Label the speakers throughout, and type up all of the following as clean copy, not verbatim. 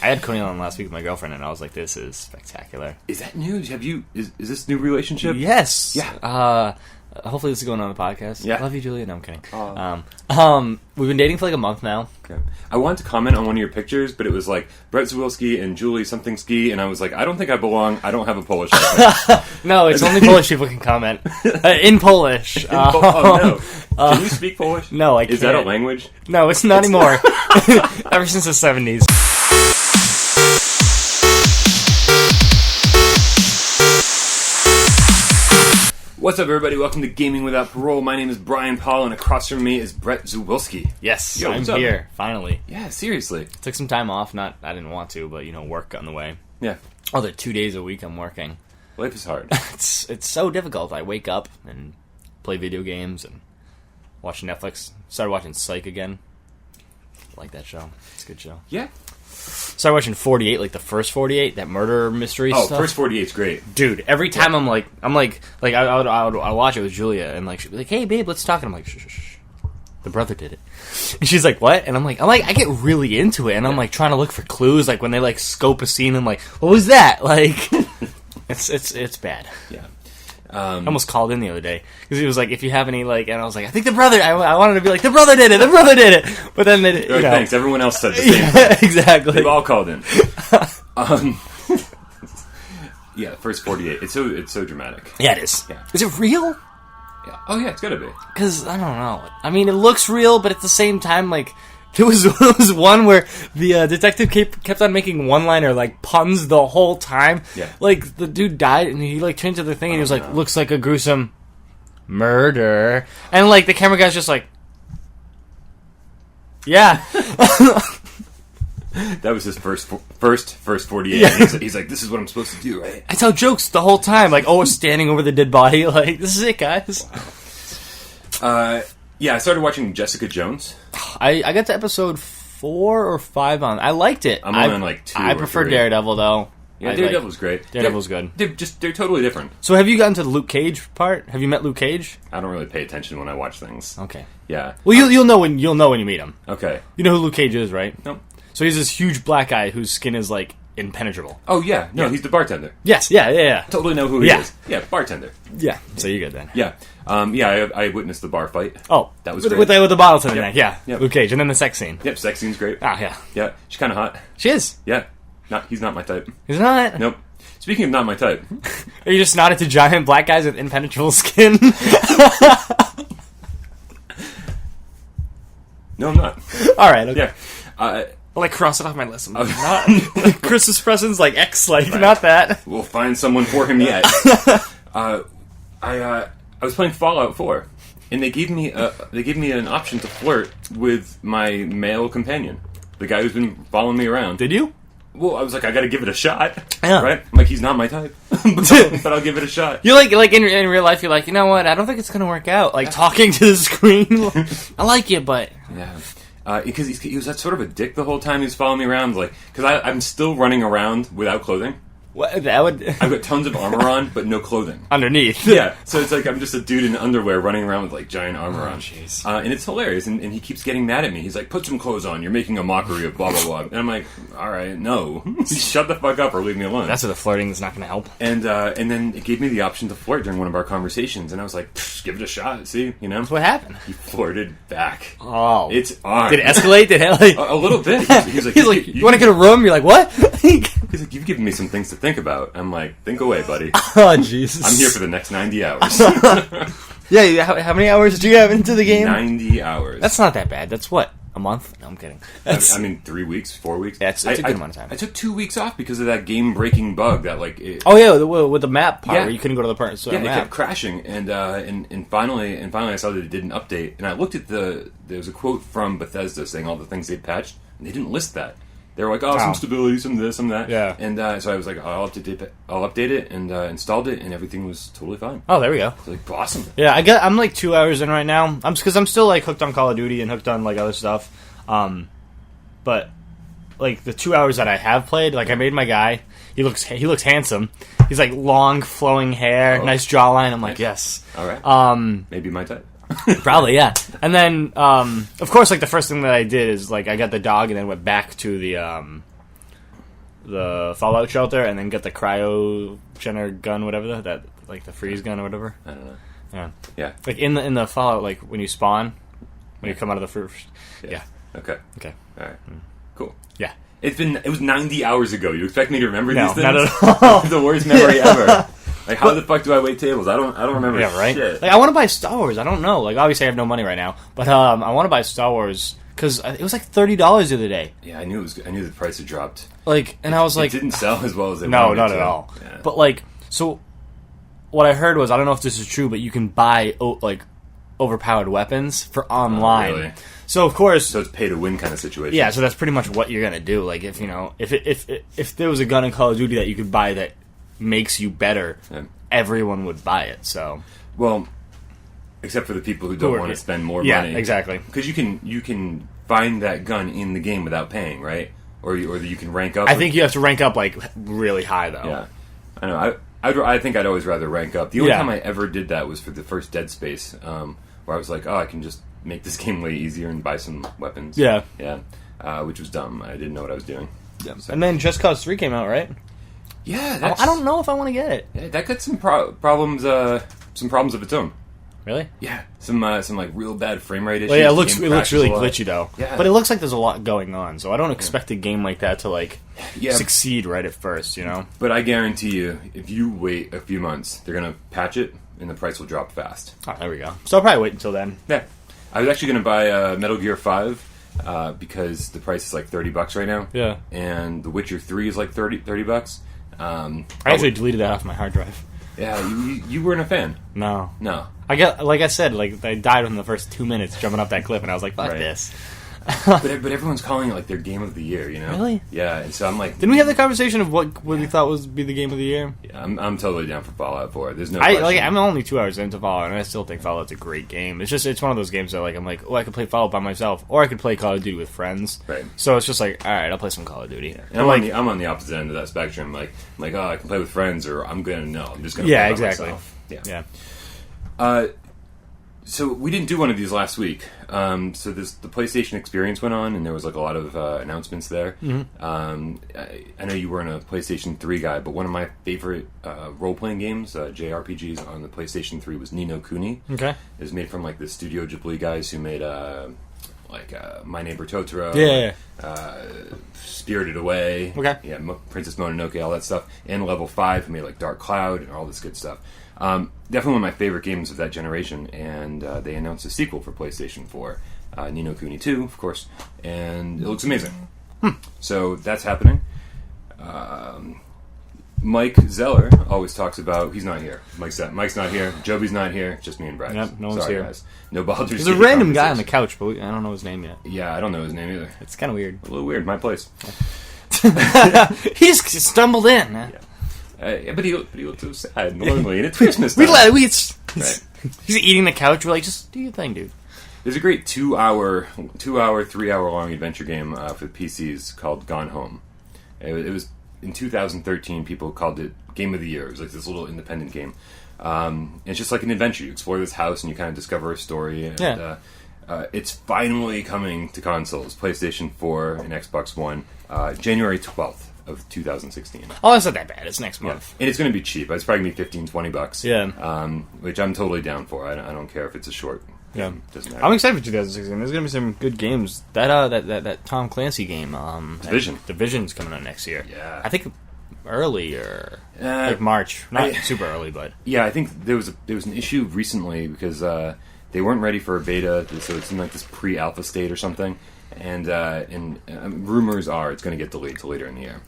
Speaker 1: I had Coney Island last week with my girlfriend, and I was like, this is spectacular.
Speaker 2: Is that new? Is this new relationship?
Speaker 1: Yes.
Speaker 2: Yeah.
Speaker 1: Hopefully this is going on the podcast.
Speaker 2: Yeah.
Speaker 1: I love you, Julia. No, I'm kidding.
Speaker 2: Aw.
Speaker 1: We've been dating for like a month now.
Speaker 2: Okay. I wanted to comment on one of your pictures, but it was like Brett Zawilski and Julie something ski, and I was like, I don't think I belong. I don't have a Polish accent.
Speaker 1: No, it's only Polish people can comment. In Polish.
Speaker 2: Oh, no. Can you speak Polish?
Speaker 1: No, I can't.
Speaker 2: Is that a language?
Speaker 1: No, it's not anymore. Ever since the 70s.
Speaker 2: What's up, everybody? Welcome to Gaming Without Parole. My name is Bryan Paul, and across from me is Brett Zawilski.
Speaker 1: Yes,
Speaker 2: Yo,
Speaker 1: I'm here, finally.
Speaker 2: Yeah, seriously.
Speaker 1: Took some time off. I didn't want to, but, work got in the way.
Speaker 2: Yeah.
Speaker 1: Other 2 days a week I'm working.
Speaker 2: Life is hard.
Speaker 1: It's so difficult. I wake up and play video games and watch Netflix. Started watching Psych again. I like that show. It's a good show.
Speaker 2: Yeah.
Speaker 1: Started watching 48, like the first 48, that murder mystery stuff.
Speaker 2: Oh, first 48's great.
Speaker 1: Dude, every time I would watch it with Julia, and like she'd be like, "Hey, babe, let's talk," and I'm like, "Shh. The brother did it." And she's like, "What?" And I'm like, I get really into it, and I'm like trying to look for clues, like when they like scope a scene, and like, what was that? Like, it's bad.
Speaker 2: Yeah.
Speaker 1: I almost called in the other day because he was like, "If you have any like," and I was like, "I think the brother." I wanted to be like, "The brother did it. The brother did it." But then they,
Speaker 2: Like, thanks. Everyone else said the same thing.
Speaker 1: Exactly.
Speaker 2: They've all called in. Yeah, first 48. It's so dramatic.
Speaker 1: Yeah, it is.
Speaker 2: Yeah.
Speaker 1: Is it real?
Speaker 2: Yeah. Oh yeah, it's gotta be.
Speaker 1: Because I don't know. I mean, it looks real, but at the same time, like there was one where the detective kept on making one-liner like puns the whole time.
Speaker 2: Yeah.
Speaker 1: Like the dude died, and he like turned to the thing, and he was like, "Looks like a gruesome murder," and like the camera guy's just like, "Yeah."
Speaker 2: That was his first 48.
Speaker 1: Yeah.
Speaker 2: He's like, this is what I'm supposed to do, right?
Speaker 1: I tell jokes the whole time, like, "Oh, standing over the dead body," like, "This is it, guys."
Speaker 2: Yeah, I started watching Jessica Jones.
Speaker 1: I got to episode 4 or 5 on. I liked it.
Speaker 2: I'm on like 2.
Speaker 1: I prefer
Speaker 2: 3.
Speaker 1: Daredevil though.
Speaker 2: Yeah, Daredevil's great.
Speaker 1: Daredevil's good.
Speaker 2: They're totally different.
Speaker 1: So have you gotten to the Luke Cage part? Have you met Luke Cage?
Speaker 2: I don't really pay attention when I watch things.
Speaker 1: Okay.
Speaker 2: Yeah.
Speaker 1: Well, you'll know when you meet him.
Speaker 2: Okay.
Speaker 1: You know who Luke Cage is, right?
Speaker 2: Nope.
Speaker 1: So he's this huge black guy whose skin is like impenetrable.
Speaker 2: Oh yeah. No,
Speaker 1: Yeah.
Speaker 2: he's the bartender.
Speaker 1: Yes. Yeah.
Speaker 2: Totally know who he is. Yeah, bartender.
Speaker 1: Yeah. So you're good then.
Speaker 2: Yeah. I witnessed the bar fight.
Speaker 1: Oh,
Speaker 2: that was
Speaker 1: with
Speaker 2: great.
Speaker 1: the bottle to the
Speaker 2: Yep.
Speaker 1: neck. Yeah.
Speaker 2: Yep.
Speaker 1: Luke Cage, and then the sex scene.
Speaker 2: Yep, sex scene's great.
Speaker 1: Ah, yeah.
Speaker 2: Yeah, she's kind of hot.
Speaker 1: She is.
Speaker 2: Yeah. He's not my type.
Speaker 1: He's not.
Speaker 2: Nope. Speaking of not my type.
Speaker 1: Are you just nodded to giant black guys with impenetrable skin?
Speaker 2: No, I'm not.
Speaker 1: All right. Okay.
Speaker 2: Yeah.
Speaker 1: I'll like cross it off my list. I'm not like Christmas presents, like X, like right. Not that.
Speaker 2: We'll find someone for him yet. I was playing Fallout 4, and they gave me an option to flirt with my male companion, the guy who's been following me around.
Speaker 1: Did you?
Speaker 2: Well, I was like, I got to give it a shot.
Speaker 1: Yeah.
Speaker 2: Right? I'm like, he's not my type, but I'll give it a shot.
Speaker 1: You're like in real life, you're like, you know what? I don't think it's gonna work out. Like talking to the screen. I like you, but
Speaker 2: yeah. Because he was that sort of a dick the whole time he was following me around, like, because I'm still running around without clothing.
Speaker 1: What that would?
Speaker 2: I've got tons of armor on, but no clothing
Speaker 1: underneath.
Speaker 2: Yeah, so it's like I'm just a dude in underwear running around with like giant armor on.
Speaker 1: Jeez.
Speaker 2: And it's hilarious. And he keeps getting mad at me. He's like, "Put some clothes on. You're making a mockery of blah blah blah." And I'm like, "All right, no, shut the fuck up or leave me alone."
Speaker 1: That's what the flirting is not going to help.
Speaker 2: And then it gave me the option to flirt during one of our conversations, and I was like, "Give it a shot. See, you know."
Speaker 1: That's what happened.
Speaker 2: He flirted back.
Speaker 1: Oh,
Speaker 2: it's on.
Speaker 1: Did it escalate? Did it like
Speaker 2: a little bit? He's like,
Speaker 1: "You want to get a room?" You're like, "What?"
Speaker 2: He's like, "You've given me some things to think about." I'm like, "Think away, buddy."
Speaker 1: Oh, Jesus.
Speaker 2: I'm here for the next 90 hours.
Speaker 1: Yeah, how many hours did you have into the game?
Speaker 2: 90 hours.
Speaker 1: That's not that bad. That's what? A month? No, I'm kidding.
Speaker 2: I mean, 3 weeks, 4 weeks.
Speaker 1: Yeah, it's a good amount of time.
Speaker 2: I took 2 weeks off because of that game-breaking bug that, like...
Speaker 1: Oh, yeah, with the map part where you couldn't go to the part. So
Speaker 2: yeah, it kept crashing, and finally I saw that it did an update, and I looked at there was a quote from Bethesda saying all the things they'd patched, and they didn't list that. They were like, some stability, some this, some that.
Speaker 1: Yeah.
Speaker 2: And so I was like, I'll update it, and installed it, and everything was totally fine.
Speaker 1: Oh, there we go.
Speaker 2: It's like, awesome.
Speaker 1: Yeah, I'm like 2 hours in right now. Because I'm still like hooked on Call of Duty and hooked on like other stuff. But like the 2 hours that I have played, like I made my guy. He looks handsome. He's like long flowing hair, nice jawline. I'm like, yes.
Speaker 2: All right. Maybe my type.
Speaker 1: Probably, yeah. And then, of course, like the first thing that I did is like I got the dog and then went back to the the Fallout shelter and then get the cryogenic gun, whatever that like the freeze gun or whatever.
Speaker 2: I don't know.
Speaker 1: Yeah.
Speaker 2: Yeah.
Speaker 1: Like in the Fallout, like when you spawn, when you come out of the first. Yeah.
Speaker 2: Okay.
Speaker 1: Okay.
Speaker 2: All right. Cool.
Speaker 1: Yeah.
Speaker 2: It was 90 hours ago. You expect me to remember these things?
Speaker 1: Not at all.
Speaker 2: The worst memory ever. Like, how the fuck do I wait tables? I don't remember shit.
Speaker 1: Like, I want to buy Star Wars. I don't know. Like, obviously I have no money right now, but I want to buy Star Wars because it was like $30 the other day.
Speaker 2: Yeah, I knew the price had dropped.
Speaker 1: Like, and I was like,
Speaker 2: it didn't sell as well as they
Speaker 1: no,
Speaker 2: wanted
Speaker 1: not
Speaker 2: to.
Speaker 1: at all.
Speaker 2: Yeah.
Speaker 1: But like, so what I heard was, I don't know if this is true, but you can buy like overpowered weapons for online.
Speaker 2: Oh, really?
Speaker 1: So of course,
Speaker 2: So it's pay to win kind of situation.
Speaker 1: yeah. So that's pretty much what you're gonna do. Like, if you know, if there was a gun in Call of Duty that you could buy that makes you better,
Speaker 2: Yeah.
Speaker 1: everyone would buy it. So,
Speaker 2: Well, except for the people who don't want to spend more
Speaker 1: yeah,
Speaker 2: money.
Speaker 1: exactly.
Speaker 2: Because you can find that gun in the game without paying, right? Or you can rank up.
Speaker 1: I think you have to rank up like really high though.
Speaker 2: Yeah, I know. I think I'd always rather rank up. The only
Speaker 1: Yeah.
Speaker 2: time I ever did that was for the first Dead Space, where I was like, oh, I can just make this game way easier and buy some weapons.
Speaker 1: Yeah.
Speaker 2: Yeah. Which was dumb. I didn't know what I was doing.
Speaker 1: Yeah. And then Just Cause 3 came out, right?
Speaker 2: Yeah,
Speaker 1: I don't know if I want to get it.
Speaker 2: Yeah, that got some problems. Some problems of its own.
Speaker 1: Really?
Speaker 2: Yeah, some like real bad frame rate issues.
Speaker 1: Well, yeah, it
Speaker 2: The
Speaker 1: looks
Speaker 2: game
Speaker 1: really
Speaker 2: crashes a lot.
Speaker 1: glitchy though.
Speaker 2: Yeah.
Speaker 1: But it looks like there's a lot going on, so I don't expect a game like that to like
Speaker 2: Yeah.
Speaker 1: succeed right at first. You know?
Speaker 2: But I guarantee you, if you wait a few months, they're gonna patch it, and the price will drop fast.
Speaker 1: Oh, there we go. So I'll probably wait until then.
Speaker 2: Yeah, I was actually gonna buy Metal Gear 5 because the price is like $30 right now.
Speaker 1: Yeah.
Speaker 2: And The Witcher 3 is like $30.
Speaker 1: I actually deleted that off my hard drive.
Speaker 2: Yeah, you weren't a fan.
Speaker 1: No.
Speaker 2: No.
Speaker 1: Like I said, like I died within the first 2 minutes jumping up that cliff, and I was like, "Fuck
Speaker 2: Right.
Speaker 1: this."
Speaker 2: but everyone's calling it like their game of the year, you know?
Speaker 1: Really?
Speaker 2: Yeah, and so I'm like...
Speaker 1: Didn't we have the conversation of what we thought was be the game of the year?
Speaker 2: Yeah, I'm totally down for Fallout 4. There's no question.
Speaker 1: I'm only 2 hours into Fallout, and I still think Fallout's a great game. It's one of those games that like I'm like, oh, I could play Fallout by myself, or I could play Call of Duty with friends.
Speaker 2: Right.
Speaker 1: So it's just like, all right, I'll play some Call of Duty.
Speaker 2: And
Speaker 1: But,
Speaker 2: I'm on the opposite end of that spectrum. Like, oh, I can play with friends, or I'm just gonna
Speaker 1: Yeah,
Speaker 2: play by
Speaker 1: exactly.
Speaker 2: myself.
Speaker 1: yeah.
Speaker 2: So we didn't do one of these last week. So the PlayStation Experience went on, and there was like a lot of announcements there.
Speaker 1: Mm-hmm.
Speaker 2: I know you weren't a PlayStation 3 guy, but one of my favorite role-playing games, JRPGs on the PlayStation 3 was Ni no Kuni.
Speaker 1: Okay.
Speaker 2: It was made from like the Studio Ghibli guys who made My Neighbor Totoro.
Speaker 1: Yeah.
Speaker 2: Spirited Away.
Speaker 1: Okay.
Speaker 2: Yeah, Princess Mononoke, all that stuff. And Level 5 who made like Dark Cloud and all this good stuff. Definitely one of my favorite games of that generation, and they announced a sequel for PlayStation 4, Ni no Kuni 2, of course, and it looks amazing. So that's happening. Mike Zeller always talks about... He's not here. Mike's not here. Joby's not here. Just me and Brad.
Speaker 1: Yep, no one's
Speaker 2: Sorry,
Speaker 1: here.
Speaker 2: guys. No Baldur's
Speaker 1: There's a
Speaker 2: Gate
Speaker 1: random guy on the
Speaker 2: conversation.
Speaker 1: couch, but I don't know his name yet.
Speaker 2: Yeah, I don't know his name either.
Speaker 1: It's kind of weird.
Speaker 2: A little weird. My place.
Speaker 1: He just stumbled in.
Speaker 2: But he looked so sad normally, and it's Christmas
Speaker 1: We
Speaker 2: time.
Speaker 1: let
Speaker 2: Right.
Speaker 1: He's eating the couch. We're like, just do your thing, dude.
Speaker 2: There's a great 3-hour long adventure game for the PCs called Gone Home. It was in 2013. People called it Game of the Year. It was like this little independent game. It's just like an adventure. You explore this house and you kind of discover a story. And,
Speaker 1: Yeah.
Speaker 2: It's finally coming to consoles: PlayStation 4 and Xbox One, January 12th of 2016.
Speaker 1: Oh, it's not that bad. It's next
Speaker 2: Yeah.
Speaker 1: month.
Speaker 2: And it's going to be cheap. It's probably going to be $15-20.
Speaker 1: Yeah.
Speaker 2: Which I'm totally down for. I don't care if it's a short.
Speaker 1: Yeah.
Speaker 2: Doesn't matter.
Speaker 1: I'm excited for 2016. There's gonna be some good games. That Tom Clancy game,
Speaker 2: Division.
Speaker 1: Division's coming out next year.
Speaker 2: Yeah.
Speaker 1: I think earlier, like March. Not super early, but
Speaker 2: Yeah, I think there was an issue recently because they weren't ready for a beta, so it's in like this pre-alpha state or something, and rumors are it's going to get delayed to later in the year.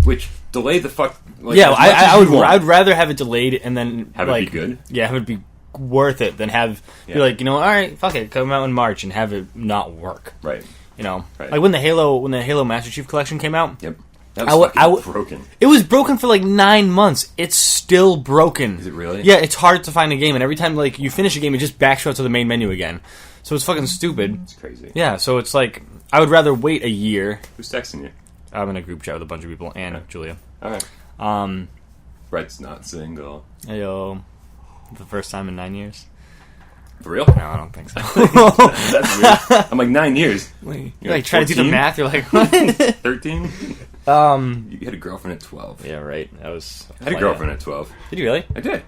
Speaker 2: Which delay the fuck? Like,
Speaker 1: yeah,
Speaker 2: as much as
Speaker 1: I
Speaker 2: you want.
Speaker 1: would rather have it delayed and then
Speaker 2: Have it
Speaker 1: like,
Speaker 2: be good?
Speaker 1: Yeah, have it be worth it than have be like, you know, all right, fuck it, come out in March and have it not work.
Speaker 2: Right.
Speaker 1: You know,
Speaker 2: Right.
Speaker 1: like when the Halo Master Chief Collection came out.
Speaker 2: Yep. That was fucking broken.
Speaker 1: It was broken for like 9 months. It's still broken.
Speaker 2: Is it really?
Speaker 1: Yeah, it's hard to find a game, and every time like you finish a game, it just backs you out to the main menu again. So it's fucking stupid.
Speaker 2: It's crazy.
Speaker 1: Yeah, so it's like I would rather wait a year.
Speaker 2: Who's texting you?
Speaker 1: I'm in a group chat with a bunch of people and Julia.
Speaker 2: All right. Brett's not single.
Speaker 1: Heyo, the first time in 9 years.
Speaker 2: For real?
Speaker 1: No, I don't think so.
Speaker 2: That's weird. I'm like 9 years.
Speaker 1: You're like trying to do the
Speaker 2: 14?
Speaker 1: math. You're like, what?
Speaker 2: 13? You had a girlfriend at 12.
Speaker 1: Yeah, right. I
Speaker 2: had a girlfriend at 12.
Speaker 1: Did you really?
Speaker 2: I did.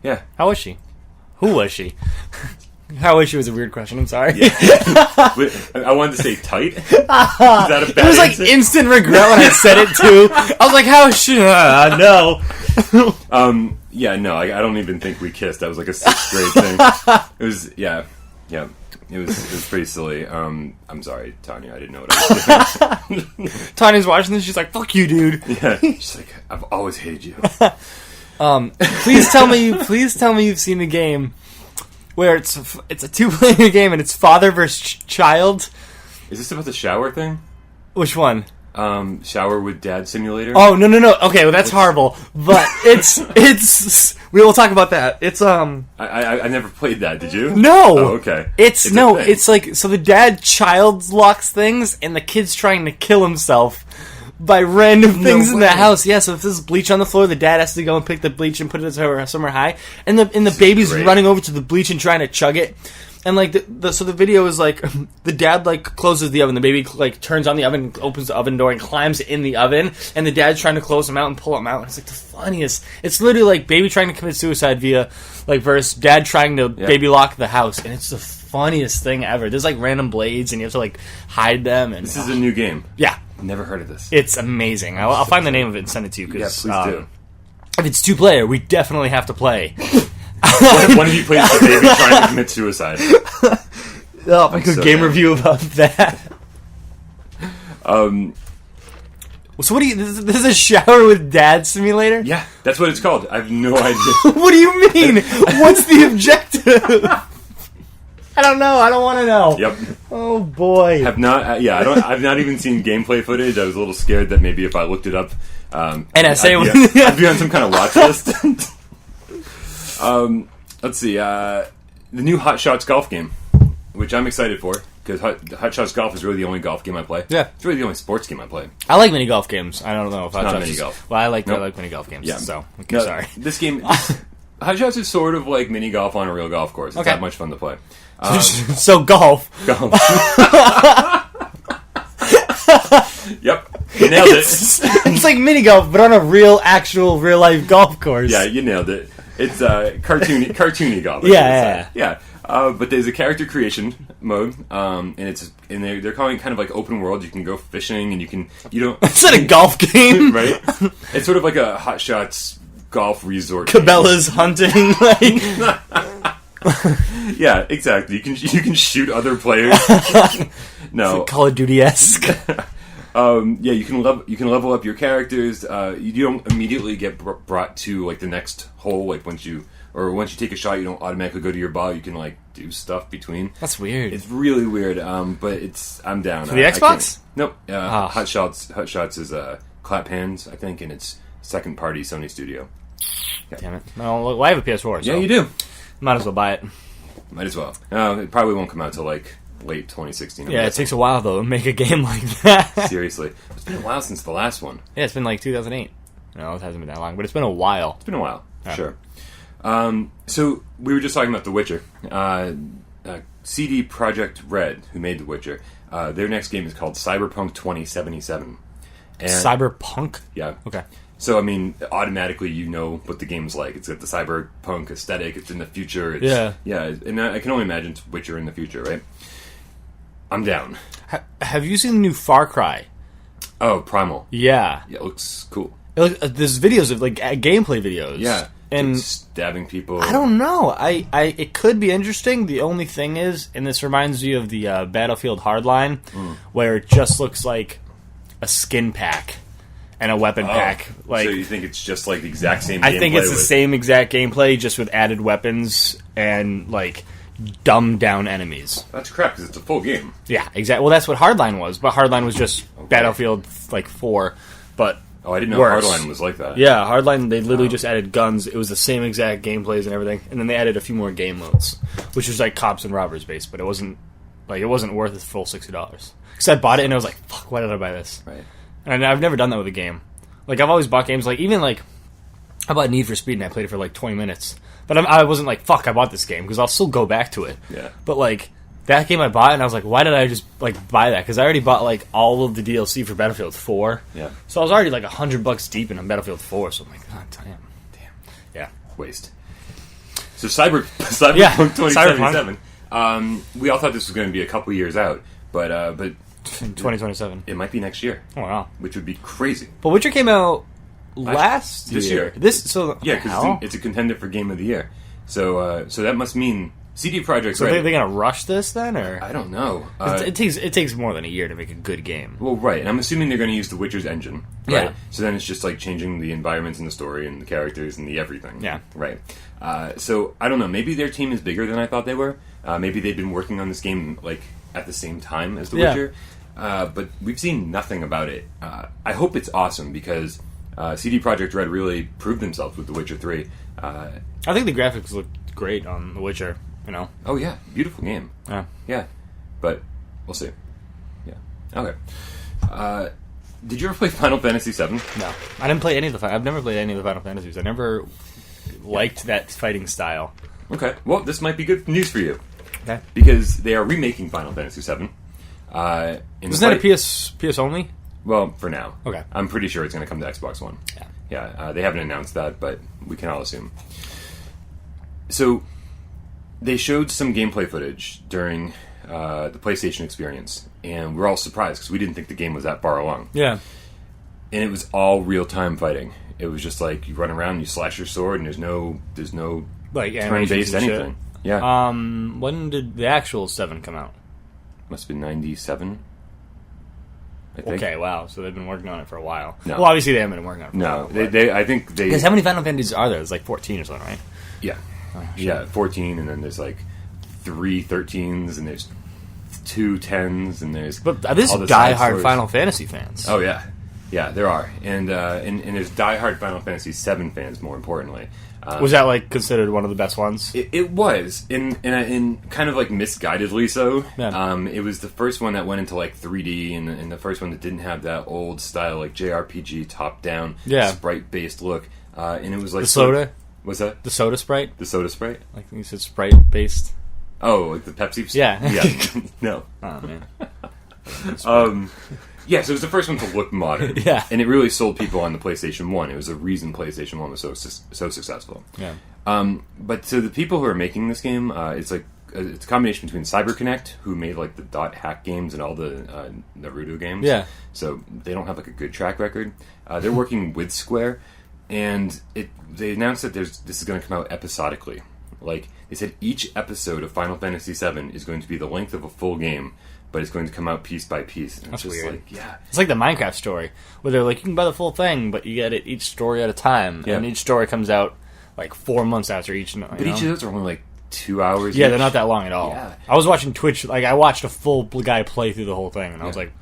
Speaker 2: Yeah.
Speaker 1: How was she? Who was she? How was she was a weird question. I'm sorry.
Speaker 2: Yeah. I wanted to say tight. Is that a bad
Speaker 1: It was like
Speaker 2: answer?
Speaker 1: instant regret when I said it too. I was like, "How is she?" No.
Speaker 2: Yeah, no, I don't even think we kissed. That was like a 6th grade thing. It was, yeah. It was pretty silly. I'm sorry, Tanya. I didn't know what I was doing.
Speaker 1: Tanya's watching this. She's like, "Fuck you, dude."
Speaker 2: Yeah, she's like, I've always hated you.
Speaker 1: Please tell me you've seen a game where it's a 2-player game and it's father versus child.
Speaker 2: Is this about the shower thing?
Speaker 1: Which one?
Speaker 2: Shower with dad simulator.
Speaker 1: Oh no. Okay, well that's horrible. But it's we will talk about that. It's
Speaker 2: I never played that. Did you?
Speaker 1: No.
Speaker 2: Oh, okay.
Speaker 1: It's like so the dad child locks things and the kid's trying to kill himself by random things in the house. Yeah, so if there's bleach on the floor, the dad has to go and pick the bleach and put it somewhere high, and the baby's running over to the bleach and trying to chug it. And like so the video is like the dad like closes the oven, the baby like turns on the oven, opens the oven door, and climbs in the oven, and the dad's trying to close him out and pull him out. And it's like the funniest. It's literally like baby trying to commit suicide via like versus dad trying to baby lock the house, and it's the funniest thing ever. There's like random blades, and you have to like hide them. And
Speaker 2: this is a new game.
Speaker 1: Yeah,
Speaker 2: never heard of this.
Speaker 1: It's amazing. I'll find the name of it and send it to you.
Speaker 2: Yeah, please do.
Speaker 1: If it's 2-player, we definitely have to play.
Speaker 2: One of you plays the baby trying to commit suicide.
Speaker 1: Oh, a good game review about that. So what do you... This is a shower with dad simulator?
Speaker 2: Yeah, that's what it's called. I have no idea.
Speaker 1: What do you mean? What's the objective? I don't know. I don't want to know.
Speaker 2: Yep.
Speaker 1: Oh boy.
Speaker 2: I've not even seen gameplay footage. I was a little scared that maybe if I looked it up, I'd be on some kind of watch list. Let's see. The new Hot Shots golf game, which I'm excited for, because Hot Shots golf is really the only golf game I play.
Speaker 1: Yeah,
Speaker 2: it's really the only sports game I play.
Speaker 1: I like mini golf games. I don't know if Hot
Speaker 2: not
Speaker 1: Shots
Speaker 2: mini
Speaker 1: is,
Speaker 2: golf.
Speaker 1: Well, I like mini golf games. Yeah. So okay, sorry.
Speaker 2: This game, Hot Shots is sort of like mini golf on a real golf course. It's that much fun to play.
Speaker 1: So golf.
Speaker 2: Yep, you nailed it.
Speaker 1: It's like mini golf, but on a actual real life golf course.
Speaker 2: Yeah, you nailed it. It's cartoony golf.
Speaker 1: Yeah.
Speaker 2: But there's a character creation mode, and they're calling it kind of like open world. You can go fishing, and you don't.
Speaker 1: It's not a golf game,
Speaker 2: right? It's sort of like a Hot Shots golf resort.
Speaker 1: Cabela's hunting, like.
Speaker 2: Yeah, exactly. You can shoot other players. No,
Speaker 1: it's like Call of Duty-esque.
Speaker 2: Yeah, you can level up your characters. You don't immediately get brought to like the next hole. Like once you take a shot, you don't automatically go to your ball. You can like do stuff between.
Speaker 1: That's weird.
Speaker 2: It's really weird. But I'm down.
Speaker 1: For the Xbox?
Speaker 2: Nope. Hot Shots is Clap Hands, I think, and it's second party Sony studio.
Speaker 1: Yeah. Damn it! Well, I have a PS4. So
Speaker 2: yeah, you do.
Speaker 1: Might as well buy it.
Speaker 2: Might as well. It probably won't come out till like late 2016.
Speaker 1: Yeah, it takes a while though to make a game like that.
Speaker 2: Seriously, it's been a while since the last one.
Speaker 1: Yeah, it's been like 2008. No, it hasn't been that long, but it's been a while.
Speaker 2: It's been a while, sure. So we were just talking about The Witcher. CD Projekt Red, who made The Witcher, their next game is called Cyberpunk 2077. And
Speaker 1: Cyberpunk?
Speaker 2: Yeah.
Speaker 1: Okay.
Speaker 2: So, I mean, automatically you know what the game's like. It's got the cyberpunk aesthetic. It's in the future.
Speaker 1: Yeah,
Speaker 2: and I can only imagine it's Witcher in the future, right? I'm down.
Speaker 1: Have you seen the new Far Cry?
Speaker 2: Oh, Primal.
Speaker 1: Yeah.
Speaker 2: Yeah, it looks cool.
Speaker 1: There's videos of, like, gameplay videos.
Speaker 2: Yeah.
Speaker 1: And
Speaker 2: stabbing people.
Speaker 1: I don't know. It could be interesting. The only thing is, and this reminds you of the Battlefield Hardline, where it just looks like a skin pack. And a weapon pack. Like,
Speaker 2: so you think it's just like the exact same gameplay?
Speaker 1: I think it's the same exact gameplay, just with added weapons and, like, dumbed down enemies.
Speaker 2: That's crap, because it's a full game.
Speaker 1: Yeah, exactly. Well, that's what Hardline was, but Hardline was just Battlefield, like, 4, but
Speaker 2: oh, I didn't know
Speaker 1: worse.
Speaker 2: Hardline was like that.
Speaker 1: Yeah, Hardline, they literally just added guns. It was the same exact gameplays and everything, and then they added a few more game modes, which was, like, cops and robbers based, but it wasn't worth the full $60. Because I bought it, and I was like, fuck, why did I buy this?
Speaker 2: Right.
Speaker 1: And I've never done that with a game. Like, I've always bought games, like, even, like, I bought Need for Speed and I played it for, like, 20 minutes. But I wasn't like, fuck, I bought this game, because I'll still go back to it.
Speaker 2: Yeah.
Speaker 1: But, like, that game I bought, and I was like, why did I just like buy that? Because I already bought like all of the DLC for Battlefield 4.
Speaker 2: Yeah.
Speaker 1: So I was already like $100 deep in Battlefield 4. So I'm like, God damn. Yeah.
Speaker 2: Waste. So Cyberpunk
Speaker 1: Yeah,
Speaker 2: 2077. We all thought this was going to be a couple years out, but
Speaker 1: 2027.
Speaker 2: it might be next year.
Speaker 1: Oh wow.
Speaker 2: Which would be crazy.
Speaker 1: But Witcher came out last
Speaker 2: this year. Yeah, because it's a contender for Game of the Year. So that must mean CD Projekt
Speaker 1: So
Speaker 2: Red.
Speaker 1: they gonna rush this then, or
Speaker 2: I don't know.
Speaker 1: it takes more than a year to make a good game.
Speaker 2: Well, right, and I'm assuming they're going to use The Witcher's engine. Right?
Speaker 1: Yeah.
Speaker 2: So then it's just like changing the environments and the story and the characters and the everything.
Speaker 1: Yeah.
Speaker 2: Right. So I don't know. Maybe their team is bigger than I thought they were. Maybe they've been working on this game like at the same time as The Witcher. But we've seen nothing about it. I hope it's awesome because CD Projekt Red really proved themselves with The Witcher 3.
Speaker 1: I think the graphics look great on The Witcher. You know.
Speaker 2: Oh yeah, beautiful game. Yeah, but we'll see. Yeah. Okay. Did you ever play Final Fantasy VII?
Speaker 1: No, I didn't play any of the. I've never played any of the Final Fantasies. I never liked that fighting style.
Speaker 2: Okay. Well, this might be good news for you.
Speaker 1: Okay.
Speaker 2: Because they are remaking Final Fantasy VII.
Speaker 1: Isn't that a PS only?
Speaker 2: Well, for now.
Speaker 1: Okay.
Speaker 2: I'm pretty sure it's going to come to Xbox One.
Speaker 1: Yeah.
Speaker 2: Yeah. They haven't announced that, but we can all assume. So, they showed some gameplay footage during the PlayStation experience, and we're all surprised because we didn't think the game was that far along.
Speaker 1: Yeah.
Speaker 2: And it was all real-time fighting. It was just like you run around, you slash your sword, and there's no
Speaker 1: like
Speaker 2: turn-based anything.
Speaker 1: Shit.
Speaker 2: Yeah.
Speaker 1: When did the actual 7 come out?
Speaker 2: Must have been 97. I think.
Speaker 1: Okay, wow. So they've been working on it for a while.
Speaker 2: No.
Speaker 1: Well, obviously they haven't been working on it for a
Speaker 2: No,
Speaker 1: while.
Speaker 2: I think they.
Speaker 1: Because how many Final Fantasies are there? It's like 14 or something, right?
Speaker 2: Yeah.
Speaker 1: Oh,
Speaker 2: Yeah, 14, and then there's like 3 13s, and there's 2 10s, and there's.
Speaker 1: But this
Speaker 2: all the side
Speaker 1: diehard
Speaker 2: stories.
Speaker 1: Final Fantasy fans.
Speaker 2: Oh yeah, yeah, there are, and there's diehard Final Fantasy VII fans. More importantly,
Speaker 1: Was that like considered one of the best ones?
Speaker 2: it was in kind of like misguidedly so.
Speaker 1: Yeah.
Speaker 2: It was the first one that went into like 3D, and the first one that didn't have that old style like JRPG top down sprite based look, and it was like
Speaker 1: The soda?
Speaker 2: What's that?
Speaker 1: The soda Sprite?
Speaker 2: The soda sprite?
Speaker 1: Like you said, Sprite based.
Speaker 2: Oh, like the Pepsi?
Speaker 1: Yeah.
Speaker 2: Yeah. No.
Speaker 1: Oh man.
Speaker 2: Yeah, so it was the first one to look modern.
Speaker 1: Yeah.
Speaker 2: And it really sold people on the PlayStation 1. It was the reason PlayStation 1 was so successful.
Speaker 1: Yeah.
Speaker 2: But so the people who are making this game, it's like it's a combination between CyberConnect, who made like the dot hack games and all the Naruto games.
Speaker 1: Yeah.
Speaker 2: So they don't have like a good track record. They're working with Square, and they announced that this is going to come out episodically. Like they said, each episode of Final Fantasy VII is going to be the length of a full game, but it's going to come out piece by piece. And
Speaker 1: That's
Speaker 2: it's just
Speaker 1: weird.
Speaker 2: like, yeah.
Speaker 1: It's like the Minecraft story, where they're like, you can buy the full thing, but you get it each story at a time,
Speaker 2: Yeah.
Speaker 1: and each story comes out like 4 months after each.
Speaker 2: But each of those are only like 2 hours.
Speaker 1: Yeah,
Speaker 2: each.
Speaker 1: they're not that long at all.
Speaker 2: Yeah.
Speaker 1: I was watching Twitch, like I watched a full guy play through the whole thing, and I was
Speaker 2: Yeah.
Speaker 1: like,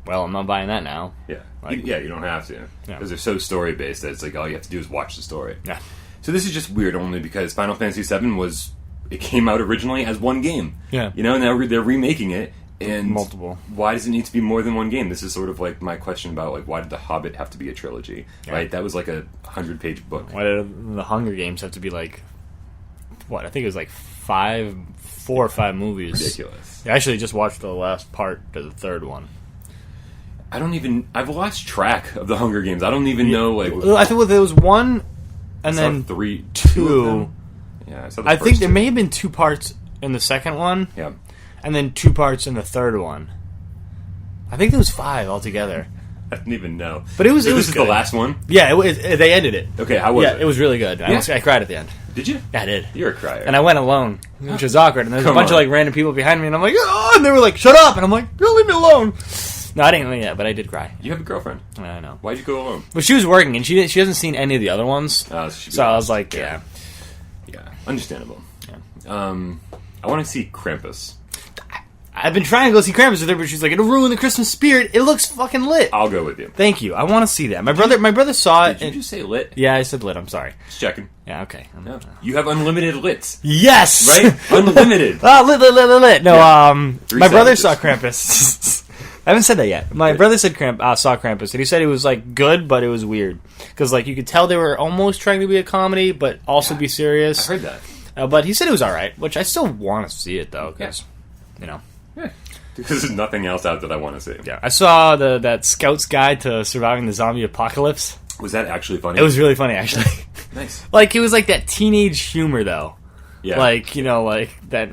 Speaker 1: well, I'm not buying that now.
Speaker 2: Yeah,
Speaker 1: Like-
Speaker 2: you don't have to
Speaker 1: Yeah.
Speaker 2: because they're so story based that it's like all you have to do is watch the story.
Speaker 1: Yeah.
Speaker 2: So this is just weird only because Final Fantasy VII it came out originally as one game.
Speaker 1: Yeah.
Speaker 2: You know, now they're remaking it and
Speaker 1: Multiple.
Speaker 2: Why does it need to be more than one game? This is sort of like my question about like why did The Hobbit have to be a trilogy?
Speaker 1: Yeah.
Speaker 2: Right, that was like a 100-page book.
Speaker 1: Why did the Hunger Games have to be like, what? I think it was like 4 or 5 movies.
Speaker 2: Ridiculous.
Speaker 1: I actually just watched the last part to the third one.
Speaker 2: I've lost track of the Hunger Games. I don't even know like.
Speaker 1: I think there was one, and
Speaker 2: I saw
Speaker 1: then
Speaker 2: 2 of
Speaker 1: 2.
Speaker 2: them. Yeah, I saw the
Speaker 1: I
Speaker 2: first
Speaker 1: think there
Speaker 2: 2.
Speaker 1: may have been 2 parts in the second one,
Speaker 2: Yeah.
Speaker 1: and then 2 parts in the third one. I think there was 5 altogether.
Speaker 2: I didn't even know.
Speaker 1: But it was
Speaker 2: This is the
Speaker 1: good.
Speaker 2: last one.
Speaker 1: Yeah, they ended it.
Speaker 2: Okay, how was
Speaker 1: Yeah,
Speaker 2: it?
Speaker 1: it was really good.
Speaker 2: Yeah.
Speaker 1: I cried at the end.
Speaker 2: Did you?
Speaker 1: Yeah, I did.
Speaker 2: You're a crier.
Speaker 1: And I went alone, which was awkward. And there's a
Speaker 2: Come
Speaker 1: bunch of
Speaker 2: on.
Speaker 1: like random people behind me, and I'm like, oh, and they were like, shut up, and I'm like, no, leave me alone. No, I didn't. Yeah, but I did cry.
Speaker 2: You have a girlfriend.
Speaker 1: I know.
Speaker 2: Why'd you go alone?
Speaker 1: But she was working, and she hasn't seen any of the other ones. So I was like, yeah.
Speaker 2: Understandable.
Speaker 1: Yeah.
Speaker 2: I want to see Krampus.
Speaker 1: I've been trying to go see Krampus with her, but she's like, it'll ruin the Christmas spirit. It looks fucking lit.
Speaker 2: I'll go with you.
Speaker 1: Thank you. I want to see that. My brother saw it.
Speaker 2: Did you just say lit?
Speaker 1: Yeah, I said lit. I'm sorry.
Speaker 2: Just checking.
Speaker 1: Yeah, okay.
Speaker 2: No. You have unlimited lits,
Speaker 1: Yes!
Speaker 2: right? Unlimited.
Speaker 1: Ah, lit. No,
Speaker 2: Yeah. 3
Speaker 1: my brother
Speaker 2: savages.
Speaker 1: saw Krampus. I haven't said that yet. My brother said saw Krampus, and he said it was like good, but it was weird because like you could tell they were almost trying to be a comedy, but also be serious.
Speaker 2: I heard that.
Speaker 1: But he said it was all right, which I still want to see it though. Cause you know.
Speaker 2: Yeah. Because there's nothing else out that I want to see.
Speaker 1: Yeah, I saw that Scout's Guide to Surviving the Zombie Apocalypse.
Speaker 2: Was that actually funny?
Speaker 1: It was really funny, actually.
Speaker 2: Nice.
Speaker 1: Like, it was like that teenage humor, though.
Speaker 2: Yeah.
Speaker 1: Like, you know, like that,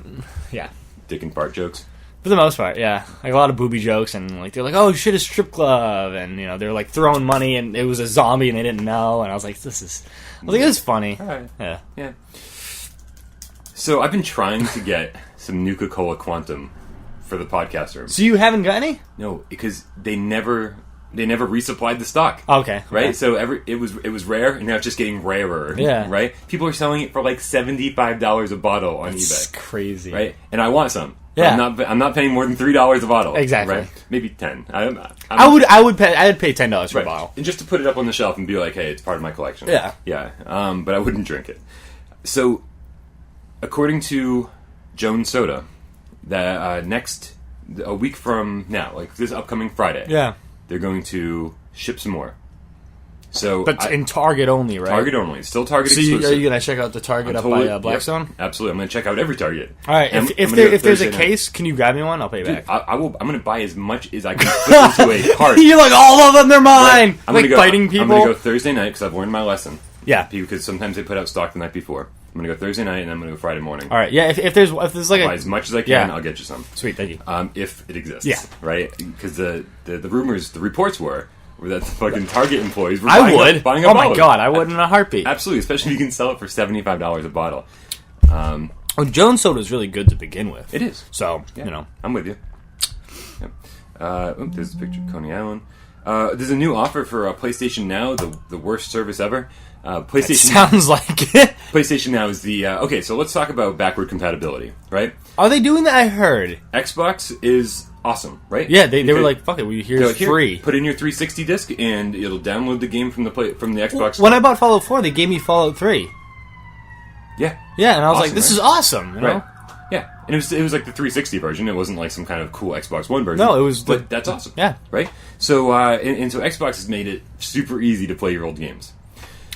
Speaker 1: yeah.
Speaker 2: Dick and fart jokes.
Speaker 1: For the most part, yeah. Like, a lot of booby jokes, and, like, they're like, oh, shit, a strip club, and, you know, they're, like, throwing money, and it was a zombie, and they didn't know, and I was like, it was funny.
Speaker 2: All right.
Speaker 1: Yeah.
Speaker 2: Yeah. So, I've been trying to get some Nuka-Cola Quantum for the podcast room.
Speaker 1: So you haven't got any?
Speaker 2: No, because they never resupplied the stock.
Speaker 1: Okay.
Speaker 2: Right?
Speaker 1: Okay.
Speaker 2: So it was rare, and now it's just getting rarer.
Speaker 1: Yeah.
Speaker 2: Right? People are selling it for like $75 a bottle on
Speaker 1: It's
Speaker 2: eBay.
Speaker 1: crazy.
Speaker 2: Right? And I want some.
Speaker 1: Yeah.
Speaker 2: I'm not paying more than $3 a bottle.
Speaker 1: Exactly.
Speaker 2: Right? Maybe 10. I'd
Speaker 1: pay $10 for a bottle.
Speaker 2: And just to put it up on the shelf and be like, hey, it's part of my collection.
Speaker 1: Yeah.
Speaker 2: Yeah. But I wouldn't drink it. So, according to Jones Soda, that a week from now, like this upcoming Friday,
Speaker 1: Yeah.
Speaker 2: they're going to ship some more. So,
Speaker 1: But in Target only, right?
Speaker 2: Target only. Still Target
Speaker 1: So
Speaker 2: exclusive.
Speaker 1: are you going to check out the Target up by Blackstone?
Speaker 2: Yep, absolutely. I'm going to check out every Target.
Speaker 1: All right.
Speaker 2: And
Speaker 1: If
Speaker 2: I'm gonna go
Speaker 1: there's a
Speaker 2: Thursday night.
Speaker 1: case, can you grab me one? I'll pay you
Speaker 2: Dude,
Speaker 1: back.
Speaker 2: I'm going to buy as much as I can fit into a cart.
Speaker 1: You're like, all of them, they're mine!
Speaker 2: I'm
Speaker 1: like
Speaker 2: gonna go,
Speaker 1: fighting people?
Speaker 2: I'm going to go Thursday night because I've learned my lesson.
Speaker 1: Yeah.
Speaker 2: Because sometimes they put out stock the night before. I'm going to go Thursday night and I'm going to go Friday morning.
Speaker 1: All right. Yeah, if there's like
Speaker 2: Buy
Speaker 1: a...
Speaker 2: as much as I can,
Speaker 1: Yeah.
Speaker 2: I'll get you some.
Speaker 1: Sweet, thank you.
Speaker 2: If it exists.
Speaker 1: Yeah.
Speaker 2: Right? Because the rumors, the reports were that the fucking Target employees were
Speaker 1: I would.
Speaker 2: buying a
Speaker 1: Oh
Speaker 2: bottle.
Speaker 1: my god, I would in a heartbeat.
Speaker 2: Absolutely, especially if you can sell it for $75 a bottle.
Speaker 1: Well, Jones Soda is really good to begin with.
Speaker 2: It is.
Speaker 1: So,
Speaker 2: Yeah.
Speaker 1: you know.
Speaker 2: I'm with you. Yep. There's a picture of Coney Island. There's a new offer for PlayStation Now, the worst service ever. PlayStation
Speaker 1: Sounds like it.
Speaker 2: PlayStation Now is the... okay, so let's talk about backward compatibility, right?
Speaker 1: Are they doing that? I heard.
Speaker 2: Xbox is awesome, right?
Speaker 1: Yeah, they were
Speaker 2: Because-
Speaker 1: like, fuck it,
Speaker 2: they're
Speaker 1: here's
Speaker 2: like, "Here,
Speaker 1: free.
Speaker 2: Put in your 360 disc, and it'll download the game from the Xbox.
Speaker 1: When I bought Fallout 4, they gave me Fallout 3.
Speaker 2: Yeah.
Speaker 1: Yeah, and I was
Speaker 2: Awesome,
Speaker 1: like, this
Speaker 2: right?
Speaker 1: is awesome, you know?
Speaker 2: Right. Yeah, and it was like the 360 version. It wasn't like some kind of cool Xbox One version.
Speaker 1: No, it was
Speaker 2: but that's awesome.
Speaker 1: Yeah.
Speaker 2: Right. So and so Xbox has made it super easy to play your old games.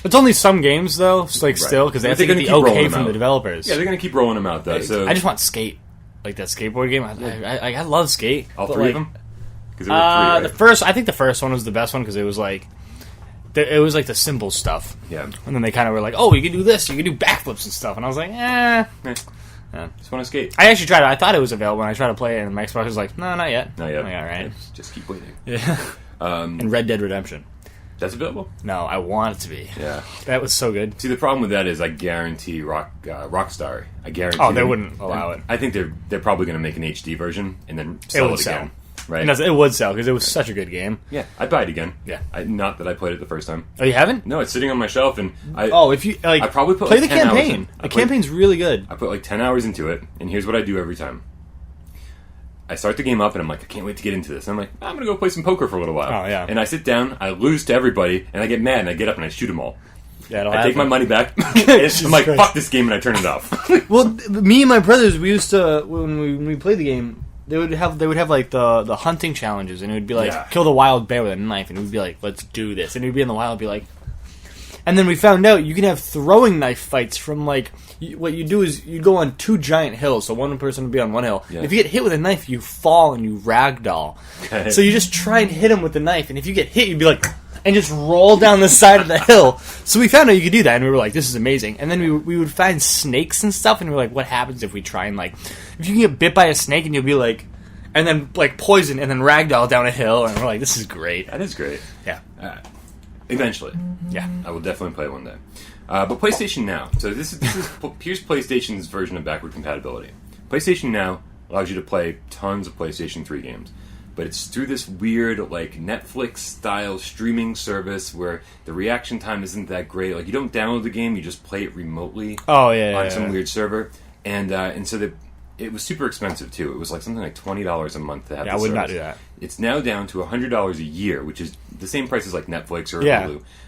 Speaker 1: It's only some games, though, still, because they
Speaker 2: But
Speaker 1: have to
Speaker 2: they're
Speaker 1: get the
Speaker 2: gonna keep rolling
Speaker 1: okay
Speaker 2: them
Speaker 1: from
Speaker 2: out.
Speaker 1: the developers.
Speaker 2: Yeah, they're gonna keep rolling them out though. So
Speaker 1: I just want Skate. Like that skateboard game. I love Skate.
Speaker 2: all
Speaker 1: but,
Speaker 2: three
Speaker 1: like,
Speaker 2: of them. Because there were three, right?
Speaker 1: I think the first one was the best one because it was like the simple stuff.
Speaker 2: Yeah.
Speaker 1: And then they kind of were like, oh, you can do this, you can do backflips and stuff, and I was like, eh.
Speaker 2: Just want to skate.
Speaker 1: I actually tried it. I thought it was available, and I tried to play it, and my Xbox was like, no, not yet.
Speaker 2: Not yet.
Speaker 1: I'm like, all right.
Speaker 2: Just keep waiting.
Speaker 1: Yeah. And Red Dead Redemption.
Speaker 2: That's available.
Speaker 1: No, I want it to be.
Speaker 2: Yeah.
Speaker 1: That was so good.
Speaker 2: See, the problem with that is I guarantee Rockstar. I guarantee.
Speaker 1: Oh, they
Speaker 2: them-
Speaker 1: wouldn't allow it.
Speaker 2: I think they're probably going to make an HD version and then sell
Speaker 1: would
Speaker 2: it again. Right.
Speaker 1: And it would sell because it was such a good game.
Speaker 2: Yeah, I'd buy it again.
Speaker 1: Yeah.
Speaker 2: Not that I played it the first time.
Speaker 1: Oh, you haven't?
Speaker 2: No, it's sitting on my shelf, and
Speaker 1: If you like,
Speaker 2: I probably put
Speaker 1: play
Speaker 2: like
Speaker 1: the
Speaker 2: 10 hours
Speaker 1: campaign.
Speaker 2: in.
Speaker 1: The campaign's really good.
Speaker 2: I put like 10 hours into it, and here's what I do every time. I start the game up, and I'm like, I can't wait to get into this. And I'm like, I'm going to go play some poker for a little while.
Speaker 1: Oh, yeah.
Speaker 2: And I sit down, I lose to everybody, and I get mad, and I get up and I shoot them all.
Speaker 1: Yeah, it'll
Speaker 2: I take my
Speaker 1: happen.
Speaker 2: money back, and I'm like,
Speaker 1: Christ.
Speaker 2: fuck this game, and I turn it off.
Speaker 1: Well, me and my brothers, we used to when we played the game. They would have like the hunting challenges, and it would be like
Speaker 2: Yeah.
Speaker 1: kill the wild bear with a knife, and we'd be like, let's do this, and we'd be in the wild, and be like, and then we found out you can have throwing knife fights from like what you do is you go on two giant hills, so one person would be on one hill.
Speaker 2: Yeah.
Speaker 1: If you get hit with a knife, you fall and you ragdoll.
Speaker 2: Okay.
Speaker 1: So you just try and hit him with the knife, and if you get hit, you'd be like. And just roll down the side of the hill. So we found out you could do that, and we were like, "This is amazing." And then we would find snakes and stuff, and we were like, "What happens if we try and like, if you can get bit by a snake and you'll be like, and then like poison and then ragdoll down a hill?" And we're like, "This is great."
Speaker 2: That is great.
Speaker 1: Yeah,
Speaker 2: Eventually.
Speaker 1: yeah.
Speaker 2: I will definitely play one day. But PlayStation Now. So this is here's PlayStation's version of backward compatibility. PlayStation Now allows you to play tons of PlayStation 3 games. But it's through this weird, like, Netflix-style streaming service where the reaction time isn't that great. Like, you don't download the game, you just play it remotely
Speaker 1: Oh yeah,
Speaker 2: on some weird server. And so it was super expensive, too. It was like something like $20 a month to have
Speaker 1: Yeah,
Speaker 2: the
Speaker 1: I would not
Speaker 2: service.
Speaker 1: do that.
Speaker 2: It's now down to $100 a year, which is the same price as, like, Netflix or
Speaker 1: Yeah.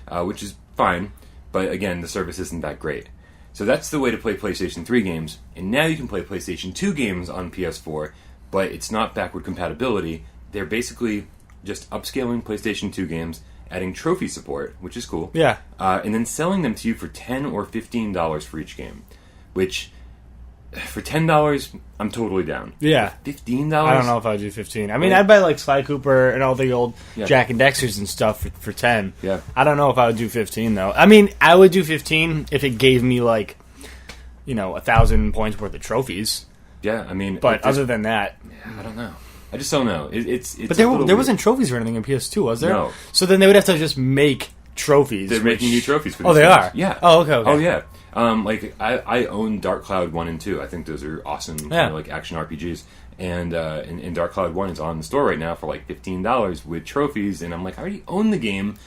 Speaker 2: Hulu, which is fine. But, again, the service isn't that great. So that's the way to play PlayStation 3 games. And now you can play PlayStation 2 games on PS4, but it's not backward compatibility. They're basically just upscaling PlayStation 2 games, adding trophy support, which is cool.
Speaker 1: Yeah.
Speaker 2: And then selling them to you for $10 or $15 for each game, which For $10, I'm totally down.
Speaker 1: Yeah.
Speaker 2: $15?
Speaker 1: I don't know if I'd do 15. I mean, I'd buy like Sly Cooper and all the old Jack and Dexters and stuff for 10.
Speaker 2: Yeah.
Speaker 1: I don't know if I would do 15 though. I mean, I would do 15 if it gave me like, 1,000 points worth of trophies.
Speaker 2: Yeah, I mean,
Speaker 1: but other than that,
Speaker 2: I don't know. I just don't know. It's
Speaker 1: but there wasn't trophies or anything in PS2, was there?
Speaker 2: No.
Speaker 1: So then they would have to just make trophies.
Speaker 2: They're making new trophies for these
Speaker 1: they
Speaker 2: games.
Speaker 1: are?
Speaker 2: Yeah.
Speaker 1: Oh, okay.
Speaker 2: Oh, yeah. I own Dark Cloud 1 and 2. I think those are awesome kind of action RPGs. And in Dark Cloud 1 is on the store right now for like $15 with trophies. And I'm like, I already own the game,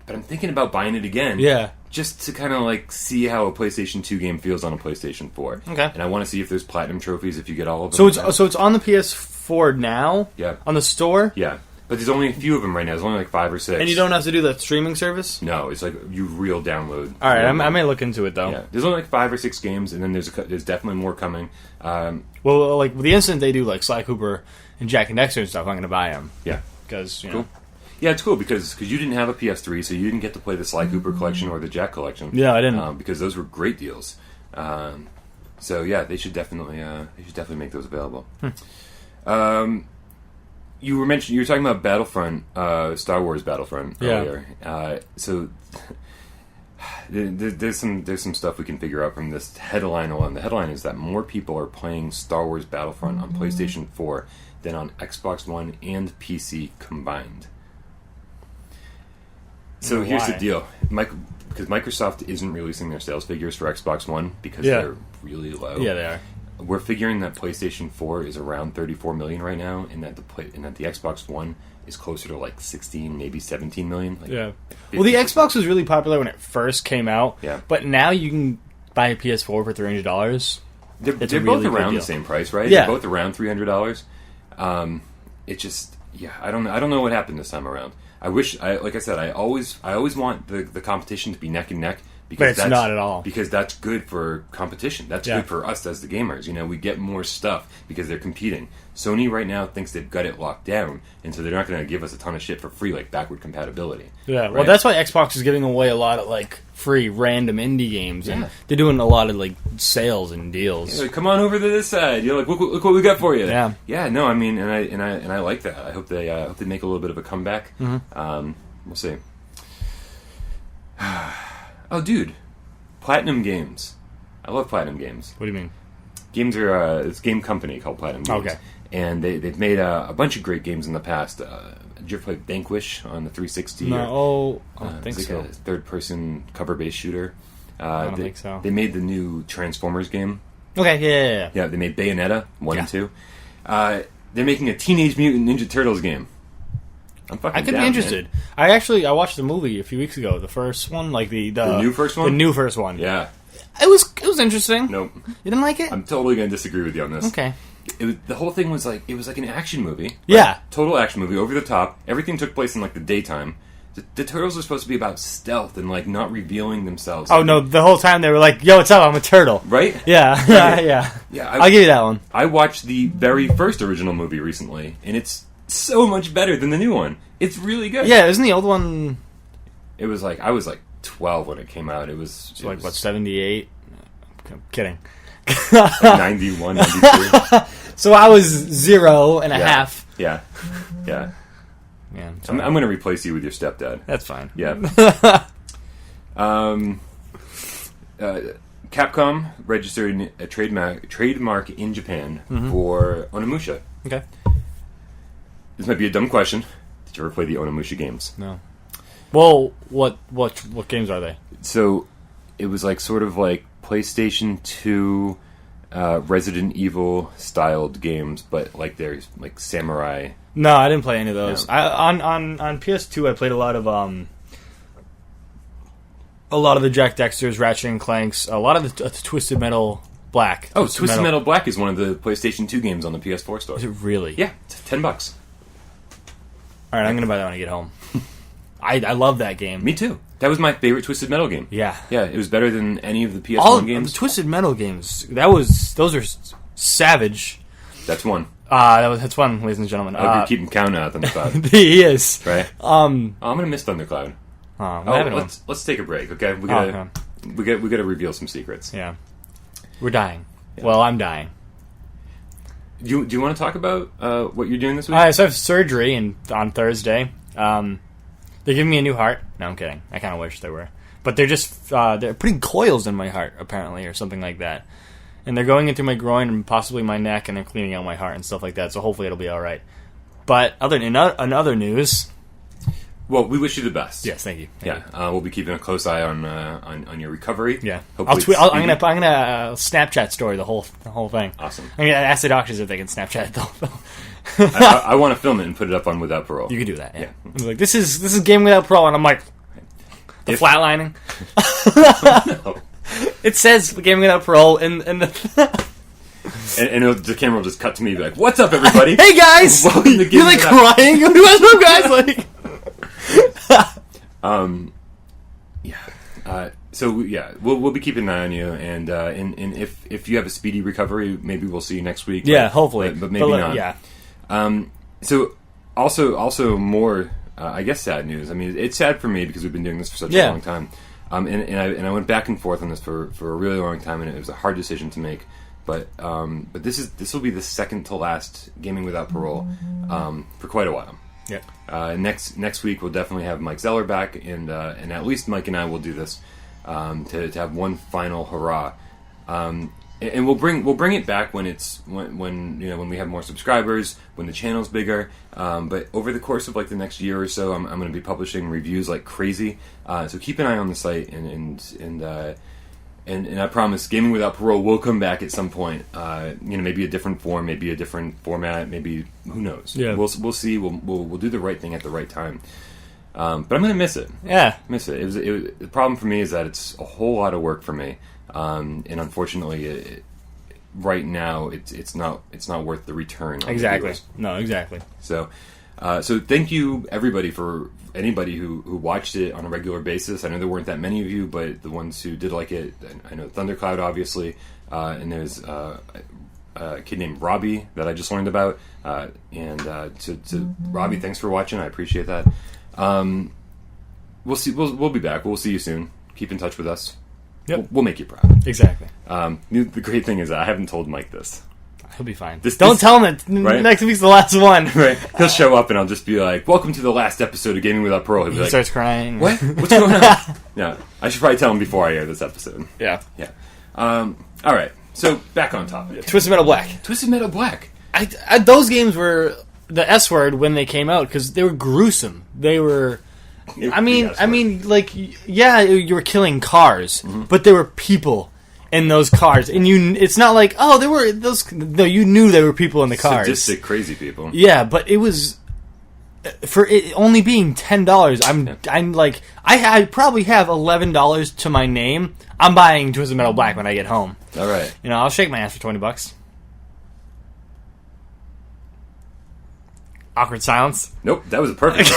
Speaker 2: but I'm thinking about buying it again.
Speaker 1: Yeah.
Speaker 2: Just to kind of like see how a PlayStation 2 game feels on a PlayStation 4.
Speaker 1: Okay.
Speaker 2: And I want to see if there's platinum trophies if you get all of them.
Speaker 1: So it's on the PS4 now?
Speaker 2: Yeah.
Speaker 1: On the store?
Speaker 2: Yeah. But there's only a few of them right now. There's only like 5 or 6.
Speaker 1: And you don't have to do the streaming service?
Speaker 2: No, it's like you real download.
Speaker 1: All right, I may look into it though.
Speaker 2: Yeah, there's only like 5 or 6 games, and then there's definitely more coming.
Speaker 1: Well, like the instant they do like Sly Cooper and Jack and Dexter and stuff, I'm going to buy them.
Speaker 2: Yeah,
Speaker 1: because
Speaker 2: cool. Yeah, it's cool because you didn't have a PS3, so you didn't get to play the Sly Cooper collection or the Jack collection.
Speaker 1: Yeah, I didn't
Speaker 2: because those were great deals. So yeah, they should definitely make those available. You were talking about Battlefront, Star Wars Battlefront earlier. So there's some stuff we can figure out from this headline alone. The headline is that more people are playing Star Wars Battlefront on PlayStation 4 than on Xbox One and PC combined. So here's the deal, because Microsoft isn't releasing their sales figures for Xbox One because they're really low.
Speaker 1: Yeah, they are.
Speaker 2: We're figuring that PlayStation 4 is around 34 million right now, and that the Xbox One is closer to like 16, maybe 17 million. Like
Speaker 1: yeah. Well, the Xbox was really popular when it first came out.
Speaker 2: Yeah.
Speaker 1: But now you can buy a PS4 for $300.
Speaker 2: They're
Speaker 1: really
Speaker 2: both around the same price, right?
Speaker 1: Yeah.
Speaker 2: They're both around $300. It just, I don't know what happened this time around. Like I said, I always want the competition to be neck and neck.
Speaker 1: But it's not at all.
Speaker 2: Because that's good for competition. That's good for us as the gamers. We get more stuff because they're competing. Sony right now thinks they've got it locked down, and so they're not going to give us a ton of shit for free, like backward compatibility.
Speaker 1: Yeah,
Speaker 2: right?
Speaker 1: well, that's why Xbox is giving away a lot of like free random indie games, and they're doing a lot of like sales and deals.
Speaker 2: Like, come on over to this side. You're like, look what we got for you.
Speaker 1: Yeah,
Speaker 2: yeah. No, I mean, and I like that. I hope they make a little bit of a comeback.
Speaker 1: Mm-hmm.
Speaker 2: We'll see. Oh, dude. Platinum Games. I love Platinum Games.
Speaker 1: What do you mean?
Speaker 2: Games are it's a game company called Platinum Games.
Speaker 1: Okay.
Speaker 2: And they've made a bunch of great games in the past. Did you ever play Vanquish on the 360?
Speaker 1: No, I don't think
Speaker 2: it's like
Speaker 1: so.
Speaker 2: a third-person cover-based shooter.
Speaker 1: I don't think so.
Speaker 2: They made the new Transformers game.
Speaker 1: Okay, yeah.
Speaker 2: Yeah, they made Bayonetta 1 and 2. They're making a Teenage Mutant Ninja Turtles game.
Speaker 1: I could be interested. Man. I watched the movie a few weeks ago. The first one, like the
Speaker 2: new first one.
Speaker 1: The new first one.
Speaker 2: Yeah,
Speaker 1: it was interesting.
Speaker 2: Nope,
Speaker 1: you didn't like it.
Speaker 2: I'm totally gonna disagree with you on this.
Speaker 1: Okay.
Speaker 2: The whole thing was like an action movie. Right?
Speaker 1: Yeah,
Speaker 2: total action movie, over the top. Everything took place in like the daytime. The turtles were supposed to be about stealth and like not revealing themselves.
Speaker 1: Oh no! The whole time they were like, "Yo, what's up? I'm a turtle."
Speaker 2: Right?
Speaker 1: Yeah,
Speaker 2: right.
Speaker 1: yeah. I'll give you that one.
Speaker 2: I watched the very first original movie recently, and it's so much better than the new one. It's really good.
Speaker 1: Yeah, isn't the old one?
Speaker 2: It was like I was like 12 when it came out. It was
Speaker 1: like what 78? I'm kidding.
Speaker 2: Like 91, 92.
Speaker 1: So I was 0 and a half.
Speaker 2: Yeah.
Speaker 1: Yeah.
Speaker 2: I'm going to replace you with your stepdad.
Speaker 1: That's fine.
Speaker 2: Yeah. Capcom registered a trademark in Japan for Onimusha.
Speaker 1: Okay.
Speaker 2: This might be a dumb question. Did you ever play the Onimusha games?
Speaker 1: No. Well, what games are they?
Speaker 2: So, it was like sort of like PlayStation 2 Resident Evil styled games, but like there's like samurai.
Speaker 1: No, I didn't play any of those.
Speaker 2: No.
Speaker 1: On PS2, I played a lot of the Jack Dexters, Ratchet and Clanks, a lot of the Twisted Metal Black.
Speaker 2: Oh, Twisted Metal Black is one of the PlayStation 2 games on the PS4 store.
Speaker 1: Is it really?
Speaker 2: Yeah, it's $10.
Speaker 1: All right, I'm gonna buy that when I get home. I love that game.
Speaker 2: Me too. That was my favorite Twisted Metal game.
Speaker 1: Yeah,
Speaker 2: it was better than any of the PS1
Speaker 1: all
Speaker 2: games.
Speaker 1: The Twisted Metal games. Those are savage.
Speaker 2: That's one.
Speaker 1: That's one, ladies and gentlemen.
Speaker 2: I hope you're keeping count out, Thundercloud.
Speaker 1: He is.
Speaker 2: Right. I'm gonna miss Thundercloud. Let's take a break, okay? We gotta reveal some secrets.
Speaker 1: Yeah, we're dying. Well, I'm dying.
Speaker 2: Do you want to talk about what you're doing this week?
Speaker 1: So I have surgery on Thursday. They're giving me a new heart. No, I'm kidding. I kind of wish they were. But they're just they're putting coils in my heart, apparently, or something like that. And they're going in through my groin and possibly my neck, and they're cleaning out my heart and stuff like that. So hopefully it'll be all right. But in other news...
Speaker 2: Well, we wish you the best.
Speaker 1: Yes, thank you.
Speaker 2: We'll be keeping a close eye on your recovery.
Speaker 1: Yeah,
Speaker 2: hopefully
Speaker 1: I'm gonna Snapchat story the whole thing.
Speaker 2: Awesome.
Speaker 1: I'm gonna ask the doctors if they can Snapchat it though.
Speaker 2: I want to film it and put it up on Without Parole.
Speaker 1: You can do that. Yeah. I'm like, this is Game Without Parole, and I'm like, flatlining.
Speaker 2: No.
Speaker 1: It says Game Without Parole in the.
Speaker 2: And the camera will just cut to me and be like, "What's up, everybody?
Speaker 1: Hey guys,
Speaker 2: welcome to Game
Speaker 1: you're like
Speaker 2: Without-"
Speaker 1: crying. What's up, guys? Like.
Speaker 2: We'll be keeping an eye on you, and if you have a speedy recovery, maybe we'll see you next week.
Speaker 1: Yeah, hopefully,
Speaker 2: but maybe not.
Speaker 1: Yeah.
Speaker 2: So also more, I guess, sad news. I mean, it's sad for me because we've been doing this for such a long time. And I went back and forth on this for a really long time, and it was a hard decision to make. But this will be the second to last Gaming Without Parole for quite a while.
Speaker 1: Yeah.
Speaker 2: Next week we'll definitely have Mike Zeller back, and at least Mike and I will do this to have one final hurrah. And we'll bring it back when we have more subscribers, when the channel's bigger. But over the course of like the next year or so, I'm going to be publishing reviews like crazy. So keep an eye on the site, and I promise, Gaming Without Parole will come back at some point. Maybe a different form, maybe a different format, maybe who knows.
Speaker 1: Yeah.
Speaker 2: We'll see. We'll do the right thing at the right time. But I'm gonna miss it.
Speaker 1: Yeah,
Speaker 2: Miss it. The problem for me is that it's a whole lot of work for me, and unfortunately, right now it's not worth the return.
Speaker 1: exactly. No, exactly.
Speaker 2: So thank you everybody for anybody who watched it on a regular basis. I know there weren't that many of you, but the ones who did like it, I know Thundercloud obviously, and there's a kid named Robbie that I just learned about, and to Robbie, thanks for watching. I appreciate that. We'll see. We'll be back. We'll see you soon. Keep in touch with us.
Speaker 1: Yep.
Speaker 2: We'll make you proud.
Speaker 1: Exactly.
Speaker 2: The great thing is that I haven't told Mike this.
Speaker 1: He'll be fine.
Speaker 2: Don't
Speaker 1: tell him that
Speaker 2: right?
Speaker 1: next week's the last one.
Speaker 2: Right. He'll show up and I'll just be like, "Welcome to the last episode of Gaming Without Parole." He'll be
Speaker 1: He
Speaker 2: like,
Speaker 1: starts crying.
Speaker 2: "What? What's going on?" Yeah. I should probably tell him before I air this episode.
Speaker 1: Yeah.
Speaker 2: Yeah. All right. So back on topic.
Speaker 1: Twisted Metal Black.
Speaker 2: Twisted Metal Black.
Speaker 1: I those games were the S word when they came out because they were gruesome. They were. I mean, like, yeah, you were killing cars, but there were people in those cars, and it's not like, oh, there were those. No, you knew there were people in the cars.
Speaker 2: Sadistic, crazy people.
Speaker 1: Yeah, but it was for it only being $10. I'm like, I probably have $11 to my name. I'm buying Twisted Metal Black when I get home.
Speaker 2: All right.
Speaker 1: I'll shake my ass for $20. Awkward silence.
Speaker 2: Nope, that was a perfect.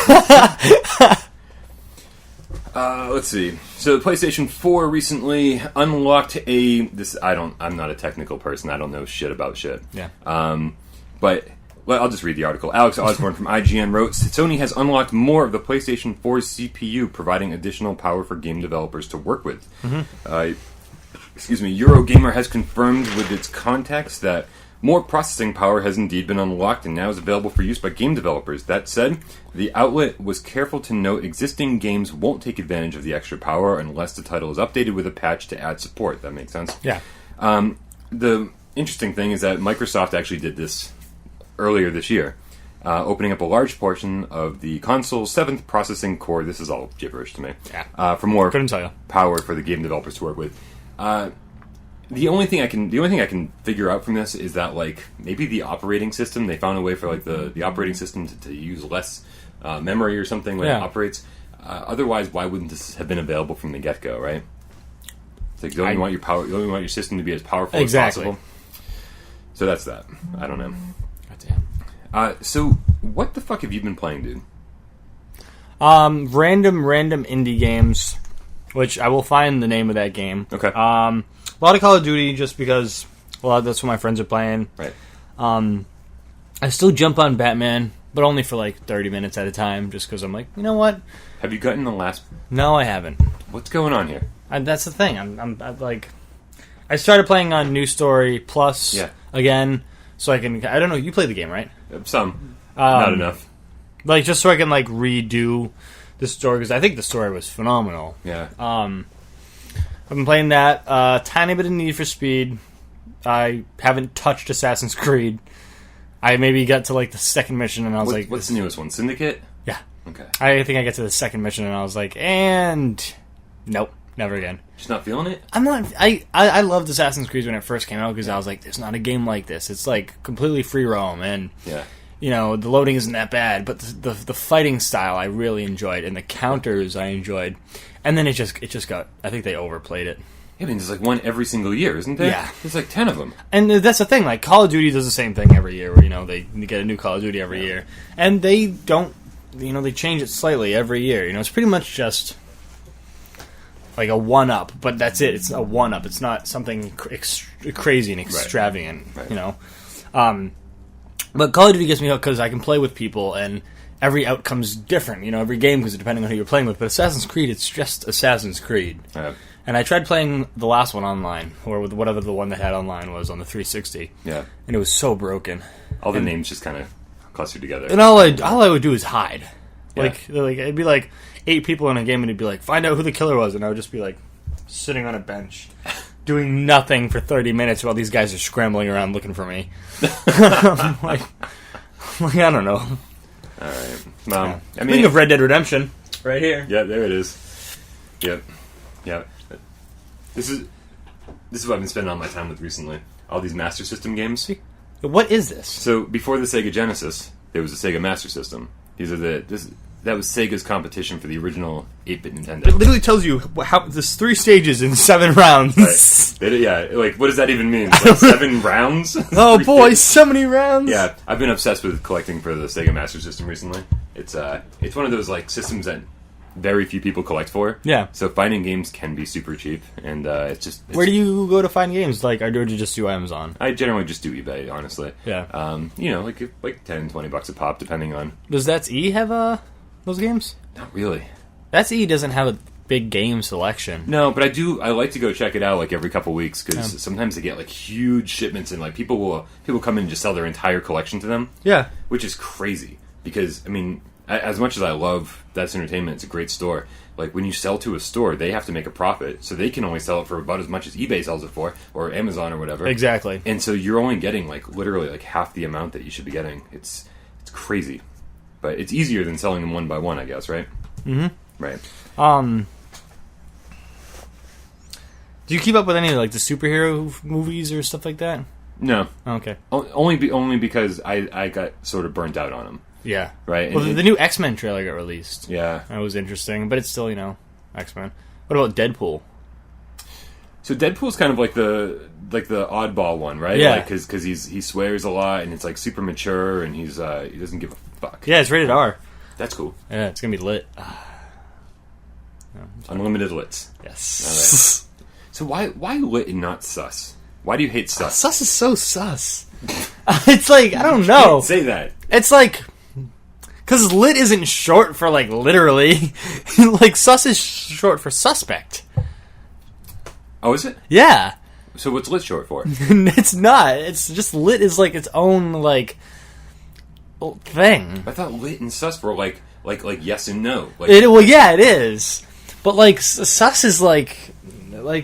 Speaker 2: Let's see. So the PlayStation 4 recently unlocked I'm not a technical person. I don't know shit about shit.
Speaker 1: Yeah.
Speaker 2: But I'll just read the article. Alex Osborne from IGN wrote, Sony has unlocked more of the PlayStation 4's CPU, providing additional power for game developers to work with. Eurogamer has confirmed with its contacts that more processing power has indeed been unlocked and now is available for use by game developers. That said, the outlet was careful to note existing games won't take advantage of the extra power unless the title is updated with a patch to add support. That makes sense?
Speaker 1: Yeah.
Speaker 2: The interesting thing is that Microsoft actually did this earlier this year, opening up a large portion of the console's 7th processing core. This is all gibberish to me.
Speaker 1: Yeah.
Speaker 2: For more
Speaker 1: Couldn't tell you.
Speaker 2: power for the game developers to work with. The only thing I can figure out from this is that, like, maybe the operating system, they found a way for, like, the operating system to use less memory or something when it operates. Otherwise, why wouldn't this have been available from the get-go, right? It's like, you only want your system to be as powerful as possible. So that's that. I don't know.
Speaker 1: Goddamn.
Speaker 2: So what the fuck have you been playing, dude?
Speaker 1: Random indie games, which I will find the name of that game.
Speaker 2: Okay.
Speaker 1: A lot of Call of Duty, just because, well, that's what my friends are playing.
Speaker 2: Right.
Speaker 1: I still jump on Batman, but only for like 30 minutes at a time, just because I'm like, you know what?
Speaker 2: Have you gotten the last...
Speaker 1: No, I haven't.
Speaker 2: What's going on here?
Speaker 1: That's the thing. I'm like... I started playing on New Story Plus
Speaker 2: Yeah.
Speaker 1: again, so I can. I don't know. You played the game, right?
Speaker 2: Some, not enough.
Speaker 1: Like just so I can like redo the story because I think the story was phenomenal.
Speaker 2: Yeah.
Speaker 1: I've been playing that. Tiny bit of Need for Speed. I haven't touched Assassin's Creed. I maybe got to like the second mission and I was like,
Speaker 2: what's the newest one? Syndicate?
Speaker 1: yeah.
Speaker 2: Okay.
Speaker 1: I think I get to the second mission and I was like, and nope, never again.
Speaker 2: Just not feeling it?
Speaker 1: I'm not. I loved Assassin's Creed when it first came out because I was like, there's not a game like this. It's like completely free roam and
Speaker 2: Yeah.
Speaker 1: you know the loading isn't that bad, but the fighting style I really enjoyed and the counters I enjoyed, and then it just got. I think they overplayed it.
Speaker 2: I mean, there's like one every single year, isn't there?
Speaker 1: Yeah.
Speaker 2: There's like 10 of them.
Speaker 1: And that's the thing. Like Call of Duty does the same thing every year, where you know they get a new Call of Duty every year, and they don't. You know they change it slightly every year. You know it's pretty much just like a one-up, but that's it. It's a one-up. It's not something crazy and extravagant,
Speaker 2: Right.
Speaker 1: you know. But Call of Duty gets me hooked because I can play with people, and every outcome's different. You know, every game because depending on who you're playing with. But Assassin's Creed, it's just Assassin's Creed. And I tried playing the last one online, or with whatever the one they had online was on the 360.
Speaker 2: Yeah.
Speaker 1: And it was so broken.
Speaker 2: All the names just kind of clustered together.
Speaker 1: And all I would do is hide.
Speaker 2: Yeah.
Speaker 1: Like it'd be like 8 people in a game, and it'd be like, find out who the killer was, and I would just be like sitting on a bench, doing nothing for 30 minutes while these guys are scrambling around looking for me. I'm like, I don't know.
Speaker 2: All right. Well,
Speaker 1: Yeah.
Speaker 2: I mean,
Speaker 1: Speaking of Red Dead Redemption, right here.
Speaker 2: yeah, there it is. Yep. Yeah. This is what I've been spending all my time with recently. All these Master System games.
Speaker 1: What is this?
Speaker 2: So before the Sega Genesis, there was a Sega Master System. That was Sega's competition for the original 8-bit Nintendo.
Speaker 1: It literally tells you how there's 3 stages in 7 rounds.
Speaker 2: Right. Yeah, like what does that even mean? Like 7 rounds?
Speaker 1: Oh
Speaker 2: 3
Speaker 1: boy,
Speaker 2: stages?
Speaker 1: so many rounds.
Speaker 2: Yeah, I've been obsessed with collecting for the Sega Master System recently. It's one of those like systems that very few people collect for.
Speaker 1: Yeah.
Speaker 2: So finding games can be super cheap, and
Speaker 1: Where do you go to find games? Like, or do you just do Amazon?
Speaker 2: I generally just do eBay, honestly.
Speaker 1: Yeah.
Speaker 2: You know, like $10-20 a pop, depending on.
Speaker 1: Does That's E have those games?
Speaker 2: Not really.
Speaker 1: That's E doesn't have a big game selection.
Speaker 2: No, but I do. I like to go check it out like every couple weeks because sometimes they get like huge shipments, and like people come in and just sell their entire collection to them.
Speaker 1: Yeah.
Speaker 2: Which is crazy because I mean, as much as I love That's Entertainment, it's a great store. Like when you sell to a store, they have to make a profit, so they can only sell it for about as much as eBay sells it for, or Amazon or whatever.
Speaker 1: Exactly.
Speaker 2: And so you're only getting like literally like half the amount that you should be getting. It's crazy, but it's easier than selling them one by one, I guess, right?
Speaker 1: Mm-hmm.
Speaker 2: Right.
Speaker 1: Do you keep up with any like the superhero movies or stuff like that?
Speaker 2: No.
Speaker 1: Oh, okay.
Speaker 2: Only because I got sort of burnt out on them.
Speaker 1: Yeah.
Speaker 2: Right.
Speaker 1: Well, the new X-Men trailer got released.
Speaker 2: Yeah.
Speaker 1: That was interesting, but it's still, X-Men. What about Deadpool?
Speaker 2: So Deadpool's kind of like the oddball one, right?
Speaker 1: Yeah.
Speaker 2: Because he swears a lot and it's like super mature and he doesn't give a fuck.
Speaker 1: Yeah, it's rated R.
Speaker 2: That's cool.
Speaker 1: Yeah, it's gonna be lit.
Speaker 2: Unlimited lits.
Speaker 1: Yes.
Speaker 2: All right. So why lit and not sus? Why do you hate sus?
Speaker 1: Sus is so sus. It's like, I don't know.
Speaker 2: Say that.
Speaker 1: It's like, because lit isn't short for like literally. Like sus is short for suspect.
Speaker 2: Oh, is it?
Speaker 1: Yeah.
Speaker 2: So what's lit short for?
Speaker 1: It's not. It's just lit is like its own like thing.
Speaker 2: I thought lit and sus were like yes and no. Like
Speaker 1: Well, yeah, it is. But like sus is like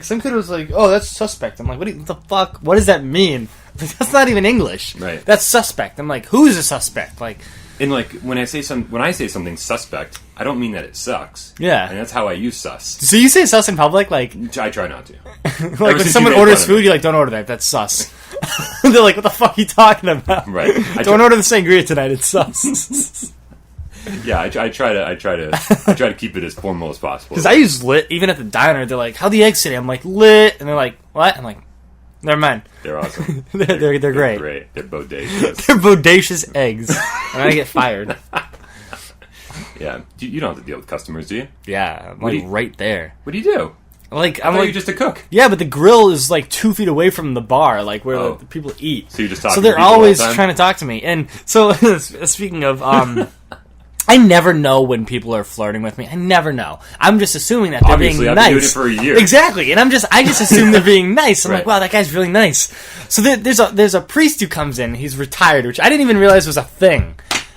Speaker 1: some kid was like, "Oh, that's suspect." I'm like, what the fuck? What does that mean? That's not even English.
Speaker 2: Right.
Speaker 1: That's suspect. I'm like, who's a suspect? Like,
Speaker 2: and like when I say something suspect, I don't mean that it sucks.
Speaker 1: Yeah.
Speaker 2: And that's how I use sus.
Speaker 1: so you say sus in public, like
Speaker 2: I try not to.
Speaker 1: like when
Speaker 2: since
Speaker 1: someone
Speaker 2: you made
Speaker 1: orders
Speaker 2: fun of
Speaker 1: food, you're like, don't order that. That's sus. They're like, what the fuck are you talking about?
Speaker 2: Right.
Speaker 1: Don't order the sangria tonight. It's sus.
Speaker 2: Yeah, I try to keep it as formal as possible.
Speaker 1: Because I use lit even at the diner. They're like, how the eggs today? I'm like, lit, and they're like, what? I'm like, never mind.
Speaker 2: They're awesome.
Speaker 1: they're great.
Speaker 2: They're bodacious.
Speaker 1: They're bodacious eggs, and I get fired.
Speaker 2: Yeah, you don't have to deal with customers, do you?
Speaker 1: Yeah, I'm
Speaker 2: What do
Speaker 1: like
Speaker 2: you-
Speaker 1: right there.
Speaker 2: What do you do?
Speaker 1: Like
Speaker 2: I
Speaker 1: I'm
Speaker 2: thought
Speaker 1: like,
Speaker 2: you're just a cook.
Speaker 1: yeah, but the grill is like 2 feet away from the bar, like where
Speaker 2: Oh.
Speaker 1: the people eat.
Speaker 2: So you're just talking
Speaker 1: So
Speaker 2: to
Speaker 1: they're
Speaker 2: people all the
Speaker 1: always
Speaker 2: time?
Speaker 1: trying to talk to me. And so speaking of, I never know when people are flirting with me. I never know. I'm just assuming that they're
Speaker 2: Obviously,
Speaker 1: being
Speaker 2: I've
Speaker 1: nice.
Speaker 2: been doing it for a year.
Speaker 1: Exactly, and I just assume they're being nice. I'm
Speaker 2: Right.
Speaker 1: like, wow, that guy's really nice. So there's a priest who comes in. He's retired, which I didn't even realize was a thing.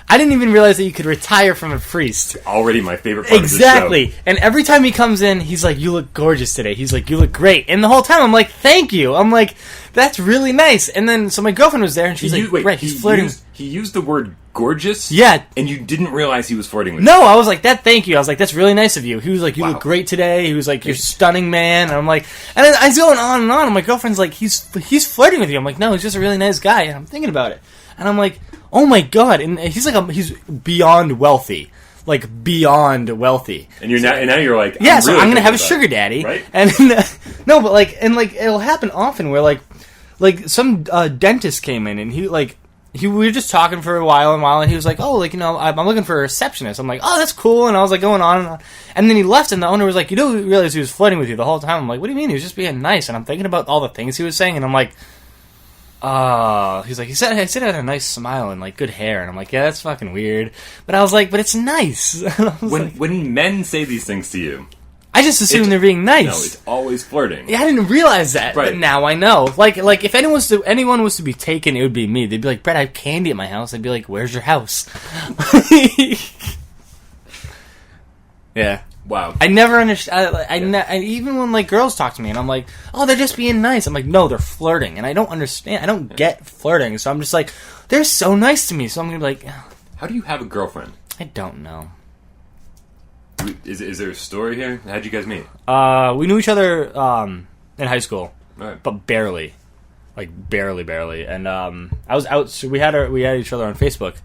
Speaker 1: I didn't even realize that you could retire from a priest.
Speaker 2: Already my favorite part
Speaker 1: Exactly.
Speaker 2: of the show.
Speaker 1: And every time he comes in, he's like, you look gorgeous today. He's like, you look great. And the whole time, I'm like, thank you. I'm like, that's really nice. And then, so my girlfriend was there, and she's like, Brett, he's flirting.
Speaker 2: He used the word gorgeous?
Speaker 1: Yeah.
Speaker 2: And you didn't realize he was flirting with
Speaker 1: No, I was like, thank you. I was like, that's really nice of you. He was like, you
Speaker 2: Wow.
Speaker 1: look great today. He was like, you're stunning, man. And I'm like, and then I was going on and on. And my girlfriend's like, he's flirting with you. I'm like, no, he's just a really nice guy. And I'm thinking about it. And I'm like, oh my God. And he's like, he's beyond wealthy. Like, beyond wealthy.
Speaker 2: And now you're like,
Speaker 1: Yeah, so
Speaker 2: really
Speaker 1: I'm gonna have a
Speaker 2: thinking
Speaker 1: sugar
Speaker 2: about it,
Speaker 1: daddy.
Speaker 2: right?
Speaker 1: And, no, but like, it'll happen often where like some dentist came in and we were just talking for a while, and he was like, oh, like, you know, I'm looking for a receptionist. I'm like, oh, that's cool. And I was like going on and on. And then he left, and the owner was like, you don't realize he was flirting with you the whole time. I'm like, what do you mean? He was just being nice. And I'm thinking about all the things he was saying, and I'm like, he's like, he said he had a nice smile and like good hair. And I'm like, yeah, that's fucking weird. But I was like, but it's nice. And I was like,
Speaker 2: When men say these things to you,
Speaker 1: I just assume they're being nice.
Speaker 2: no, it's always flirting.
Speaker 1: Yeah, I didn't realize that,
Speaker 2: Right.
Speaker 1: but now I know. Like if anyone was to be taken, it would be me. They'd be like, Brett, I have candy at my house. I'd be like, where's your house? Yeah.
Speaker 2: Wow.
Speaker 1: I never understand. Even when like girls talk to me, and I'm like, "Oh, they're just being nice." I'm like, "No, they're flirting," and I don't understand. I don't get flirting, so I'm just like, "They're so nice to me." So I'm gonna be like,
Speaker 2: How do you have a girlfriend?
Speaker 1: "I don't know."
Speaker 2: Is there a story here? How'd you guys meet?
Speaker 1: We knew each other in high school,
Speaker 2: Right.
Speaker 1: but barely, like barely. And I was out. So we had each other on Facebook.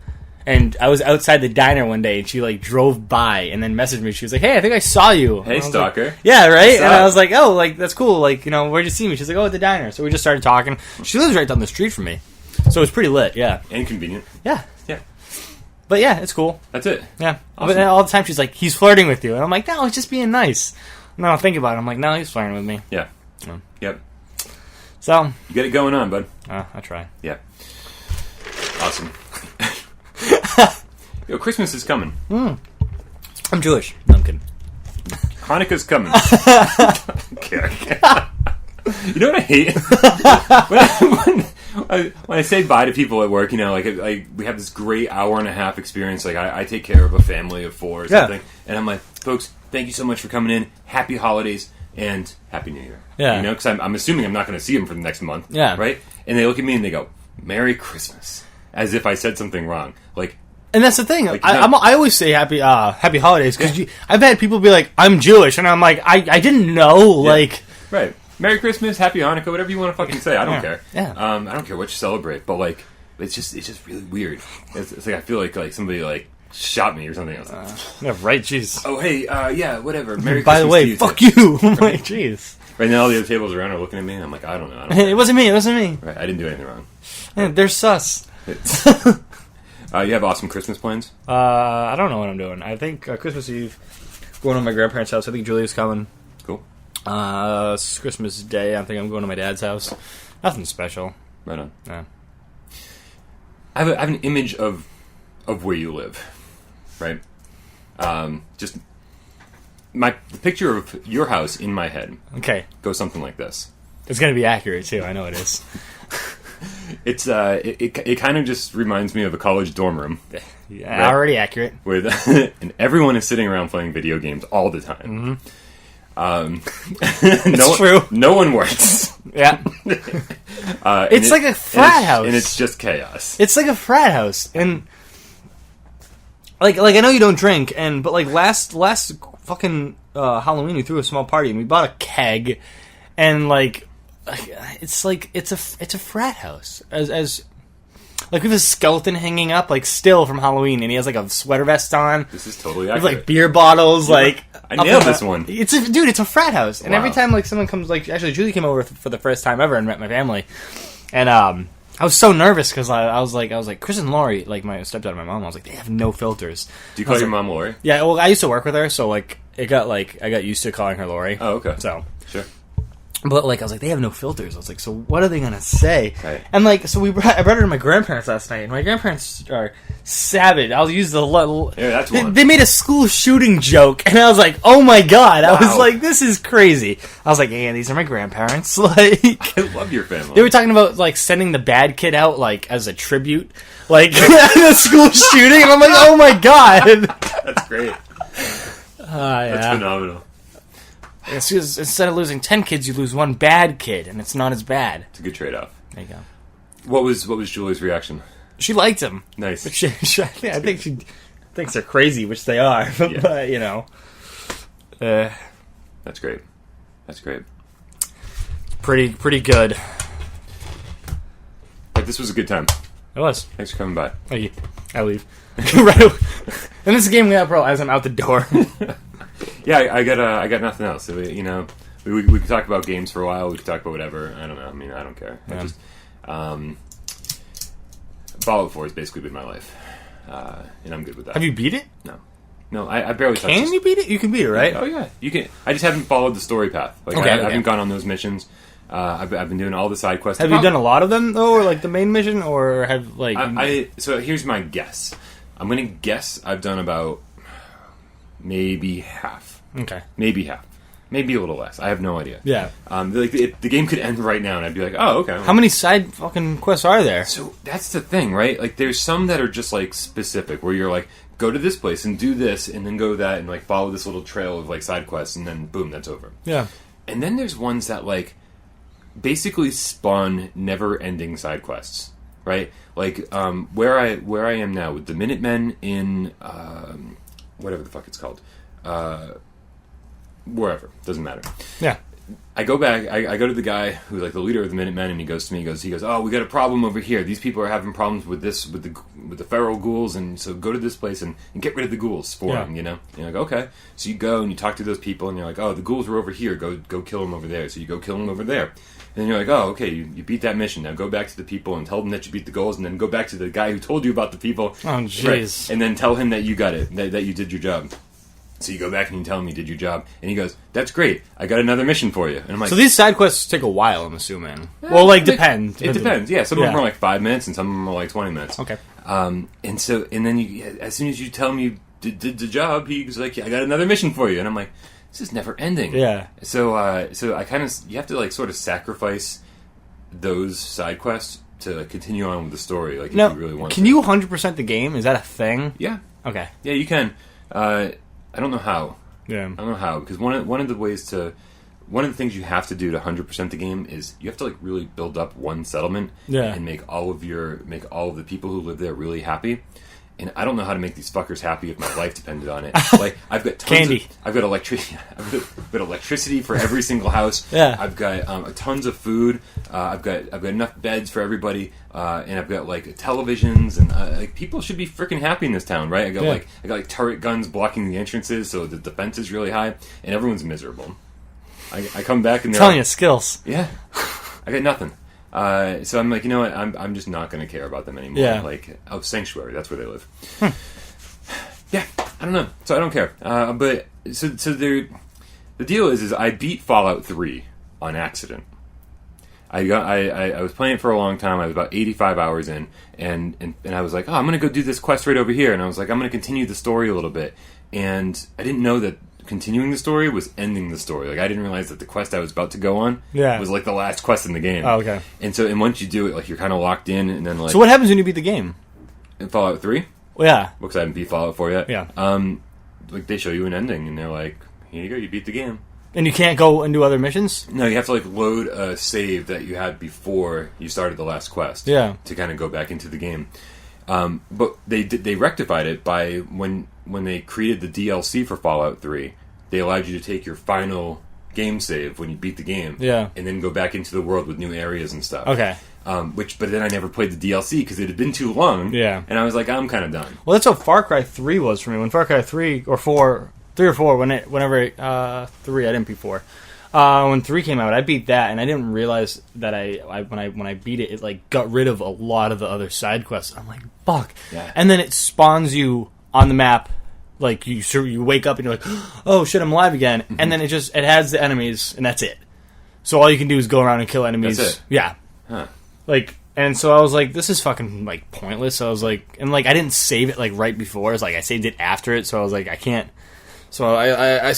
Speaker 1: And I was outside the diner one day, and she like drove by and then messaged me. She was like, "Hey, I think I saw you."
Speaker 2: Hey,
Speaker 1: and I was
Speaker 2: stalker.
Speaker 1: Like, yeah, right.
Speaker 2: What's
Speaker 1: And
Speaker 2: up?
Speaker 1: I was like, "Oh, like that's cool. Like, you know, where'd you see me?" She's like, "Oh, at the diner." So we just started talking. She lives right down the street from me, so it's pretty lit. Yeah,
Speaker 2: Inconvenient.
Speaker 1: yeah.
Speaker 2: Yeah.
Speaker 1: But yeah, it's cool.
Speaker 2: That's it.
Speaker 1: Yeah.
Speaker 2: Awesome.
Speaker 1: But then all the time she's like, "He's flirting with you," and I'm like, "No, he's just being nice." And then I'll think about it. I'm like, "No, he's flirting with me."
Speaker 2: Yeah.
Speaker 1: Yeah.
Speaker 2: Yep.
Speaker 1: So
Speaker 2: You got it going on, bud.
Speaker 1: I try.
Speaker 2: Yeah. Awesome. Yo, Christmas is coming.
Speaker 1: I'm Jewish. No, I'm kidding.
Speaker 2: Hanukkah's coming. Okay. You know what I hate? when I say bye to people at work, you know, like we have this great hour and a half experience. Like I take care of a family of 4 or something, and I'm like, folks, thank you so much for coming in. Happy holidays and Happy New Year.
Speaker 1: Yeah.
Speaker 2: You know, because I'm assuming I'm not going to see them for the next month.
Speaker 1: Yeah.
Speaker 2: Right. And they look at me and they go, "Merry Christmas," as if I said something wrong. Like.
Speaker 1: And that's the thing.
Speaker 2: Like,
Speaker 1: I always say happy holidays because I've had people be like, "I'm Jewish," and I'm like, I didn't know. Like,
Speaker 2: Right. Merry Christmas, Happy Hanukkah, whatever you want to fucking say. I don't care.
Speaker 1: Yeah.
Speaker 2: I don't care what you celebrate, but like, it's just really weird. It's like I feel like somebody like shot me or something else.
Speaker 1: yeah, right? Jeez.
Speaker 2: Oh hey, yeah, whatever. Merry
Speaker 1: By the
Speaker 2: Christmas
Speaker 1: way,
Speaker 2: to you
Speaker 1: fuck
Speaker 2: too.
Speaker 1: you. I'm like, jeez.
Speaker 2: Right now, all the other tables around are looking at me, and I'm like, I don't know.
Speaker 1: It wasn't me. It wasn't me.
Speaker 2: Right, I didn't do anything wrong.
Speaker 1: Yeah, they're sus.
Speaker 2: You have awesome Christmas plans?
Speaker 1: I don't know what I'm doing. I think Christmas Eve, going to my grandparents' house. I think Julia's coming.
Speaker 2: Cool.
Speaker 1: Christmas Day, I think I'm going to my dad's house. Nothing special.
Speaker 2: Right on.
Speaker 1: Yeah.
Speaker 2: I have an image of where you live, right? Just the picture of your house in my head
Speaker 1: Okay.
Speaker 2: goes something like this.
Speaker 1: It's going to be accurate, too. I know it is.
Speaker 2: It's it kind of just reminds me of a college dorm room
Speaker 1: Yeah,
Speaker 2: Right.
Speaker 1: already accurate.
Speaker 2: with and everyone is sitting around playing video games all the time.
Speaker 1: It's true.
Speaker 2: No one works.
Speaker 1: Yeah. It's like a frat house.
Speaker 2: and it's just chaos.
Speaker 1: It's like a frat house, and like I know you don't drink, but like last fucking Halloween we threw a small party and we bought a keg, and like it's a frat house as like we have a skeleton hanging up like still from Halloween, and he has like a sweater vest on.
Speaker 2: This is totally
Speaker 1: We have
Speaker 2: accurate.
Speaker 1: like beer bottles, like
Speaker 2: I
Speaker 1: up
Speaker 2: nailed
Speaker 1: in the-
Speaker 2: this one.
Speaker 1: It's a frat house, and
Speaker 2: Wow.
Speaker 1: every time like someone comes, like actually Julie came over for the first time ever and met my family, and I was so nervous because I was like Chris and Lori, like my stepdad and my mom, I was like, they have no filters.
Speaker 2: Do you call your mom Lori?
Speaker 1: Yeah, well, I used to work with her, so like I got used to calling her Lori.
Speaker 2: Oh, okay.
Speaker 1: So
Speaker 2: Sure.
Speaker 1: But, like, I was like, they have no filters. I was like, so what are they going to say?
Speaker 2: Right.
Speaker 1: And, like, so I brought her to my grandparents last night, and my grandparents are savage. I'll use the...
Speaker 2: Yeah, that's one.
Speaker 1: They made a school shooting joke, and I was like, oh my god. I was
Speaker 2: Wow.
Speaker 1: like, this is crazy. I was like, yeah, these are my grandparents. Like,
Speaker 2: I love your family.
Speaker 1: they were talking about, like, sending the bad kid out, like, as a tribute. Like, a school shooting, and I'm like, oh my god.
Speaker 2: That's great.
Speaker 1: Yeah.
Speaker 2: That's phenomenal.
Speaker 1: Instead of losing 10 kids, you lose one bad kid, and it's not as bad.
Speaker 2: It's a good trade-off.
Speaker 1: There you go.
Speaker 2: What was Julie's reaction?
Speaker 1: She liked him.
Speaker 2: Nice.
Speaker 1: But I think she thinks they're crazy, which they are.
Speaker 2: Yeah.
Speaker 1: But, you know.
Speaker 2: That's great. That's great.
Speaker 1: Pretty good.
Speaker 2: But this was a good time.
Speaker 1: It was.
Speaker 2: Thanks for coming by.
Speaker 1: Thank you. I leave. Right away. And this is Game Without Parole as I'm out the door.
Speaker 2: Yeah, I got nothing else. So we could talk about games for a while. We could talk about whatever. I don't know. I mean, I don't care.
Speaker 1: Yeah.
Speaker 2: I just Fallout 4 has basically been my life, and I'm good with that.
Speaker 1: Have you beat it?
Speaker 2: No, I barely touched
Speaker 1: Can
Speaker 2: it.
Speaker 1: you beat it? You can beat it, right?
Speaker 2: Oh yeah, you can. I just haven't followed the story path. Like
Speaker 1: Okay,
Speaker 2: I
Speaker 1: okay.
Speaker 2: haven't gone on those missions. I've been doing all the side quests.
Speaker 1: Have you done a lot of them though, or like the main mission, or have like?
Speaker 2: So here's my guess. I'm gonna guess I've done about maybe half.
Speaker 1: Okay.
Speaker 2: Maybe half. Maybe a little less. I have no idea.
Speaker 1: Yeah.
Speaker 2: The game could end right now, and I'd be like, oh, okay.
Speaker 1: How many side fucking quests are there?
Speaker 2: So that's the thing, right? Like, there's some that are just like specific, where you're like, go to this place and do this, and then go that, and like follow this little trail of like side quests, and then boom, that's over.
Speaker 1: Yeah.
Speaker 2: And then there's ones that like basically spawn never-ending side quests, right? Like where I am now with the Minutemen in whatever the fuck it's called, wherever, doesn't matter.
Speaker 1: Yeah.
Speaker 2: I go back. I go to the guy who's like the leader of the Minutemen, and he goes to me. He goes, oh, we got a problem over here. These people are having problems with this, with the feral ghouls, and so go to this place and get rid of the ghouls for them. You know, and you're like, okay. So you go and you talk to those people, and you're like, oh, the ghouls are over here. Go kill them over there. So you go kill them over there, and then you're like, oh, okay, you beat that mission. Now go back to the people and tell them that you beat the ghouls, and then go back to the guy who told you about the people.
Speaker 1: Oh, jeez.
Speaker 2: And then tell him that you got it, that you did your job. So you go back and you tell him you did your job, and he goes, "That's great. I got another mission for you." And I'm like,
Speaker 1: So these side quests take a while, I'm assuming. Well, like, depends.
Speaker 2: It depends. Yeah, some of them
Speaker 1: Yeah.
Speaker 2: are like 5 minutes, and some of them are like 20 minutes.
Speaker 1: Okay.
Speaker 2: And then you, as soon as you tell him you did the job, he's like, "I got another mission for you," and I'm like, "This is never ending."
Speaker 1: Yeah.
Speaker 2: So I kind of, you have to like sort of sacrifice those side quests to continue on with the story. Like,
Speaker 1: Now,
Speaker 2: if you really want.
Speaker 1: can you 100% the game? Is that a thing?
Speaker 2: Yeah.
Speaker 1: Okay.
Speaker 2: Yeah, you can. I don't know how.
Speaker 1: Yeah.
Speaker 2: I don't know how, because one of the things you have to do to 100% the game is you have to like really build up one settlement,
Speaker 1: Yeah.
Speaker 2: and make all of the people who live there really happy. And I don't know how to make these fuckers happy if my life depended on it. Like, I've got tons
Speaker 1: Candy.
Speaker 2: I've got electricity. I've got electricity for every single house.
Speaker 1: Yeah.
Speaker 2: I've got tons of food. I've got enough beds for everybody, and I've got like televisions, and like people should be freaking happy in this town, right? I got like turret guns blocking the entrances, so the defense is really high, and everyone's miserable. I come back and they're
Speaker 1: Telling
Speaker 2: like,
Speaker 1: you, skills.
Speaker 2: yeah, I got nothing. So I'm like, you know what? I'm just not going to care about them anymore.
Speaker 1: Yeah.
Speaker 2: Like, Sanctuary, that's where they live. Yeah, I don't know. So I don't care. But so the deal is I beat Fallout 3 on accident. I was playing it for a long time. I was about 85 hours in, and I was like, oh, I'm going to go do this quest right over here. And I was like, I'm going to continue the story a little bit. And I didn't know that continuing the story was ending the story. Like, I didn't realize that the quest I was about to go on was like the last quest in the game.
Speaker 1: Oh, okay.
Speaker 2: And once you do it, like, you're kind of locked in, and then like.
Speaker 1: So what happens when you beat the game?
Speaker 2: In Fallout 3?
Speaker 1: Well, yeah.
Speaker 2: Because I haven't beat Fallout 4 yet.
Speaker 1: Yeah.
Speaker 2: Like, they show you an ending, and they're like, here you go, you beat the game.
Speaker 1: And you can't go and do other missions?
Speaker 2: No, you have to like load a save that you had before you started the last quest.
Speaker 1: Yeah.
Speaker 2: To kind of go back into the game. But they rectified it by when they created the DLC for Fallout 3. They allowed you to take your final game save when you beat the game.
Speaker 1: Yeah.
Speaker 2: And then go back into the world with new areas and stuff.
Speaker 1: Okay.
Speaker 2: But then I never played the DLC because it had been too long.
Speaker 1: Yeah.
Speaker 2: And I was like, I'm kind of done.
Speaker 1: Well, that's how Far Cry 3 was for me. When Far Cry 3 or 4, 3 or 4, whenever 3, I didn't beat 4. When 3 came out, I beat that, and I didn't realize that when I beat it, it like got rid of a lot of the other side quests. I'm like, fuck.
Speaker 2: Yeah.
Speaker 1: And then it spawns you on the map. Like, you wake up and you're like, oh shit, I'm alive again.
Speaker 2: Mm-hmm.
Speaker 1: And then it has the enemies, and that's it. So all you can do is go around and kill enemies.
Speaker 2: That's it?
Speaker 1: Yeah.
Speaker 2: Huh.
Speaker 1: Like, and so I was like, this is fucking, like, pointless. So I was like, and, like, I didn't save it, like, right before. I was like, I saved it after it, so I was like, I can't. So I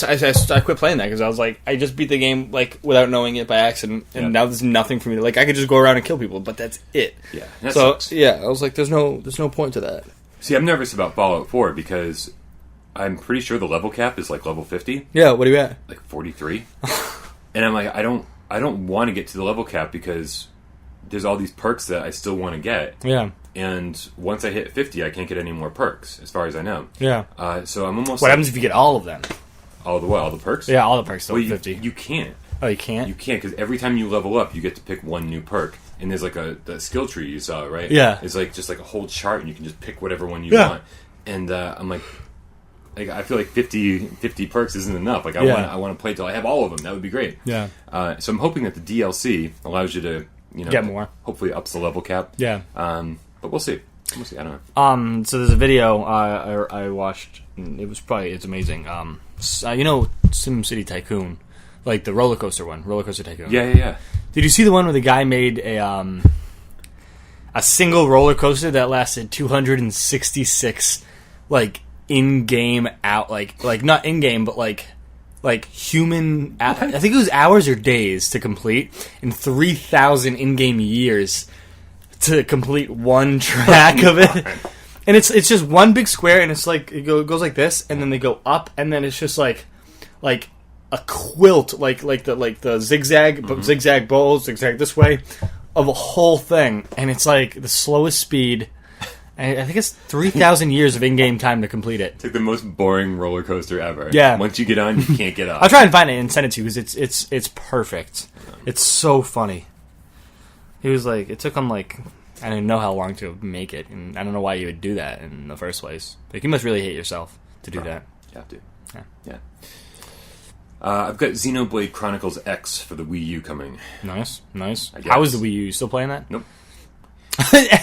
Speaker 1: quit playing that because I was like, I just beat the game, like, without knowing it by accident, and now there's nothing for me to, like, I could just go around and kill people, but that's it.
Speaker 2: Yeah. That
Speaker 1: So,
Speaker 2: sucks.
Speaker 1: yeah, I was like, there's no point to that.
Speaker 2: See, I'm nervous about Fallout 4 because I'm pretty sure the level cap is like level 50,
Speaker 1: Yeah, what are you at?
Speaker 2: like 43, and I'm like, I don't want to get to the level cap because there's all these perks that I still want to get.
Speaker 1: Yeah.
Speaker 2: And once I hit 50, I can't get any more perks, as far as I know.
Speaker 1: Yeah.
Speaker 2: So I'm almost.
Speaker 1: What happens if you get all of them?
Speaker 2: All the perks?
Speaker 1: Yeah, all the perks still
Speaker 2: Well,
Speaker 1: 50.
Speaker 2: You can't.
Speaker 1: Oh, you can't?
Speaker 2: You can't, because every time you level up, you get to pick one new perk. And there's like the skill tree you saw, right?
Speaker 1: Yeah.
Speaker 2: It's like just like a whole chart, and you can just pick whatever one you
Speaker 1: Yeah.
Speaker 2: want. And I'm like I feel like 50 perks isn't enough. Like I want to play till I have all of them. That would be great.
Speaker 1: Yeah.
Speaker 2: So I'm hoping that the DLC allows you to,
Speaker 1: get more.
Speaker 2: Hopefully ups the level cap.
Speaker 1: Yeah.
Speaker 2: But we'll see. We'll see. I don't know.
Speaker 1: So there's a video I watched. It's amazing. You know Sim City Tycoon, like the roller coaster one, Roller Coaster Tycoon.
Speaker 2: Yeah.
Speaker 1: Did you see the one where the guy made a single roller coaster that lasted 266 like in-game out like not in-game but like human I think it was hours or days to complete, and 3,000 in-game years to complete one track of it. And it's just one big square, and it's like it goes like this, and then they go up, and then it's just like a quilt, like the zigzag, zigzag bowls, zigzag this way, of a whole thing, and it's like the slowest speed. And I think it's 3,000 years of in-game time to complete it.
Speaker 2: It's like the most boring roller coaster ever.
Speaker 1: Yeah.
Speaker 2: Once you get on, you can't get off.
Speaker 1: I'll try and find it and send it to you because it's perfect. It's so funny. He was like, it took him like, I didn't know how long to make it, and I don't know why you would do that in the first place. Like, you must really hate yourself to do that.
Speaker 2: You have to.
Speaker 1: Yeah.
Speaker 2: I've got Xenoblade Chronicles X for the Wii U coming.
Speaker 1: Nice.
Speaker 2: I guess.
Speaker 1: How is the Wii U? You still playing that?
Speaker 2: Nope.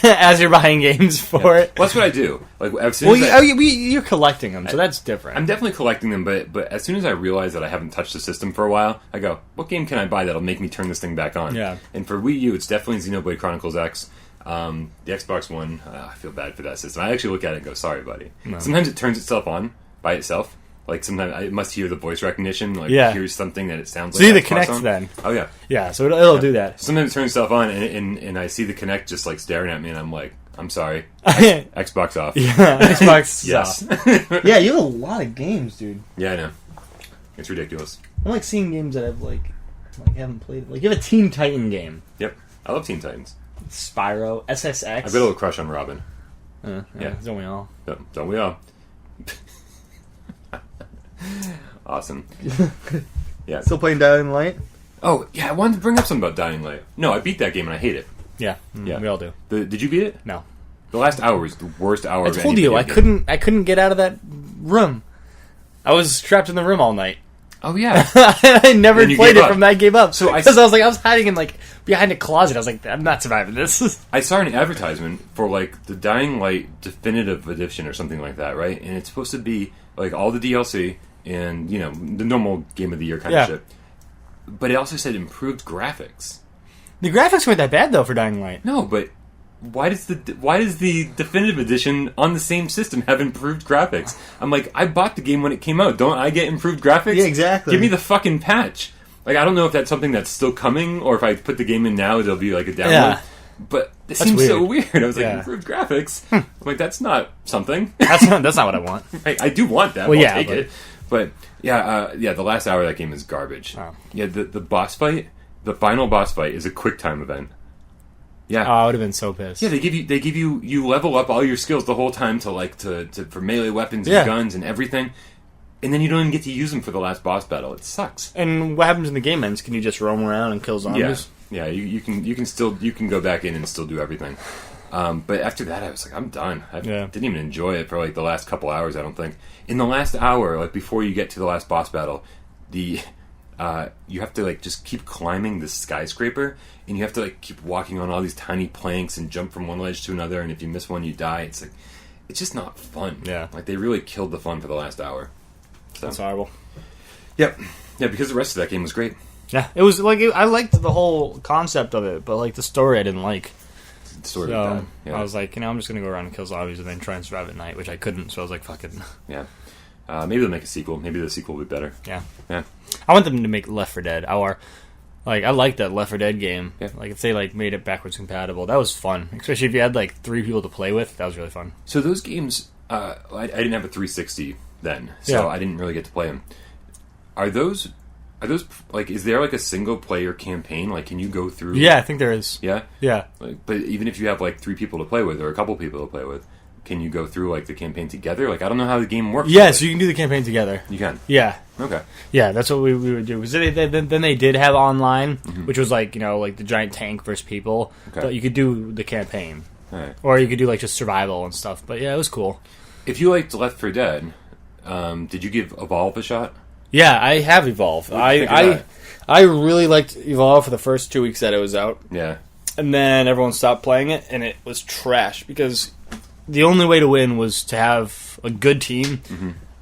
Speaker 1: As you're buying games for it?
Speaker 2: Well, that's what I do. Like, as soon as
Speaker 1: you're collecting them, so that's different.
Speaker 2: I'm definitely collecting them, but as soon as I realize that I haven't touched the system for a while, I go, what game can I buy that'll make me turn this thing back on?
Speaker 1: Yeah.
Speaker 2: And for Wii U, it's definitely Xenoblade Chronicles X. The Xbox One, I feel bad for that system. I actually look at it and go, sorry, buddy. No. Sometimes it turns itself on by itself. Like, sometimes I must hear the voice recognition. Like, here's something that it sounds like.
Speaker 1: See the Kinect then.
Speaker 2: Oh, yeah.
Speaker 1: Yeah, so it'll do that.
Speaker 2: Sometimes it turns itself on, and I see the Kinect just, like, staring at me, and I'm like, I'm sorry. Xbox off.
Speaker 1: Yeah, Xbox
Speaker 2: Yes.
Speaker 1: off. Yeah, you have a lot of games, dude.
Speaker 2: Yeah, I know. It's ridiculous.
Speaker 1: I'm, like, seeing games that I've, like haven't played. Like, you have a Teen Titan game.
Speaker 2: Yep. I love Teen Titans.
Speaker 1: Spyro, SSX.
Speaker 2: I've got a little crush on Robin.
Speaker 1: Yeah. Don't we all?
Speaker 2: Don't we all? Awesome. Yeah.
Speaker 1: Still playing Dying Light?
Speaker 2: Oh, yeah, I wanted to bring up something about Dying Light. No, I beat that game and I hate it.
Speaker 1: Yeah. We all do.
Speaker 2: Did you beat it?
Speaker 1: No.
Speaker 2: The last hour was the worst hour of any
Speaker 1: told you,
Speaker 2: video game.
Speaker 1: I couldn't get out of that room. I was trapped in the room all night.
Speaker 2: Oh, yeah.
Speaker 1: I never
Speaker 2: And you
Speaker 1: played
Speaker 2: gave
Speaker 1: it
Speaker 2: up.
Speaker 1: from that. I gave up.
Speaker 2: So
Speaker 1: because I was hiding in behind a closet. I was like, I'm not surviving this.
Speaker 2: I saw an advertisement for like the Dying Light Definitive Edition or something like that, right? And it's supposed to be like all the DLC and, you know, the normal Game of the Year kind of shit. But it also said improved graphics.
Speaker 1: The graphics weren't that bad though for Dying Light.
Speaker 2: No, but why does the Definitive Edition on the same system have improved graphics? I'm like, I bought the game when it came out. Don't I get improved graphics?
Speaker 1: Yeah, exactly.
Speaker 2: Give me the fucking patch. Like, I don't know if that's something that's still coming, or if I put the game in now, it'll be like a download. Yeah. But it seems so weird. I was like, improved graphics? I'm like, that's not something.
Speaker 1: That's not what I want.
Speaker 2: I do want that.
Speaker 1: Well,
Speaker 2: I'll take it. But, the last hour of that game is garbage. Oh. Yeah, the boss fight, the final boss fight is a quick time event. Yeah.
Speaker 1: Oh, I would have been so pissed.
Speaker 2: Yeah, they give you level up all your skills the whole time to for melee weapons and guns and everything. And then you don't even get to use them for the last boss battle. It sucks.
Speaker 1: And what happens when the game ends? Can you just roam around and kill zombies?
Speaker 2: Yeah, you can go back in and still do everything. But after that, I was like, I'm done. I didn't even enjoy it for like the last couple hours. I don't think. In the last hour, like before you get to the last boss battle, you have to like just keep climbing this skyscraper, and you have to like keep walking on all these tiny planks and jump from one ledge to another. And if you miss one, you die. It's like it's just not fun.
Speaker 1: Yeah,
Speaker 2: like they really killed the fun for the last hour. So.
Speaker 1: That's horrible.
Speaker 2: Yep. Yeah, because the rest of that game was great.
Speaker 1: Yeah, it was like I liked the whole concept of it, but like the story I didn't like.
Speaker 2: Sort of
Speaker 1: So
Speaker 2: bad. Yeah.
Speaker 1: I was like, I'm just gonna go around and kill zombies and then try and survive at night, which I couldn't. So I was like, fuck it.
Speaker 2: Yeah. Maybe they'll make a sequel. Maybe the sequel will be better.
Speaker 1: Yeah.
Speaker 2: Yeah.
Speaker 1: I want them to make Left 4 Dead. Or like I like that Left 4 Dead game.
Speaker 2: Yeah.
Speaker 1: Like if they like made it backwards compatible, that was fun. Especially if you had like 3 people to play with, that was really fun.
Speaker 2: So those games, I didn't have a 360 then, so
Speaker 1: Yeah.
Speaker 2: I didn't really get to play them. Are those like? Is there like a single player campaign? Like, can you go through?
Speaker 1: Yeah, I think there is.
Speaker 2: Yeah.
Speaker 1: Yeah.
Speaker 2: Like, but even if you have like 3 people to play with or a couple people to play with, can you go through like the campaign together? Like, I don't know how the game works.
Speaker 1: Yeah, so you can do the campaign together.
Speaker 2: You can.
Speaker 1: Yeah.
Speaker 2: Okay.
Speaker 1: Yeah, that's what we would do. Because then they did have online,
Speaker 2: Mm-hmm.
Speaker 1: which was like, like the giant tank versus people.
Speaker 2: Okay.
Speaker 1: But you could do the campaign.
Speaker 2: All right.
Speaker 1: Or you could do like just survival and stuff. But yeah, it was cool.
Speaker 2: If you liked Left 4 Dead, did you give Evolve a shot?
Speaker 1: Yeah, I have Evolve.
Speaker 2: What did you think of that?
Speaker 1: I really liked Evolve for the first 2 weeks that it was out.
Speaker 2: Yeah.
Speaker 1: And then everyone stopped playing it, and it was trash. Because the only way to win was to have a good team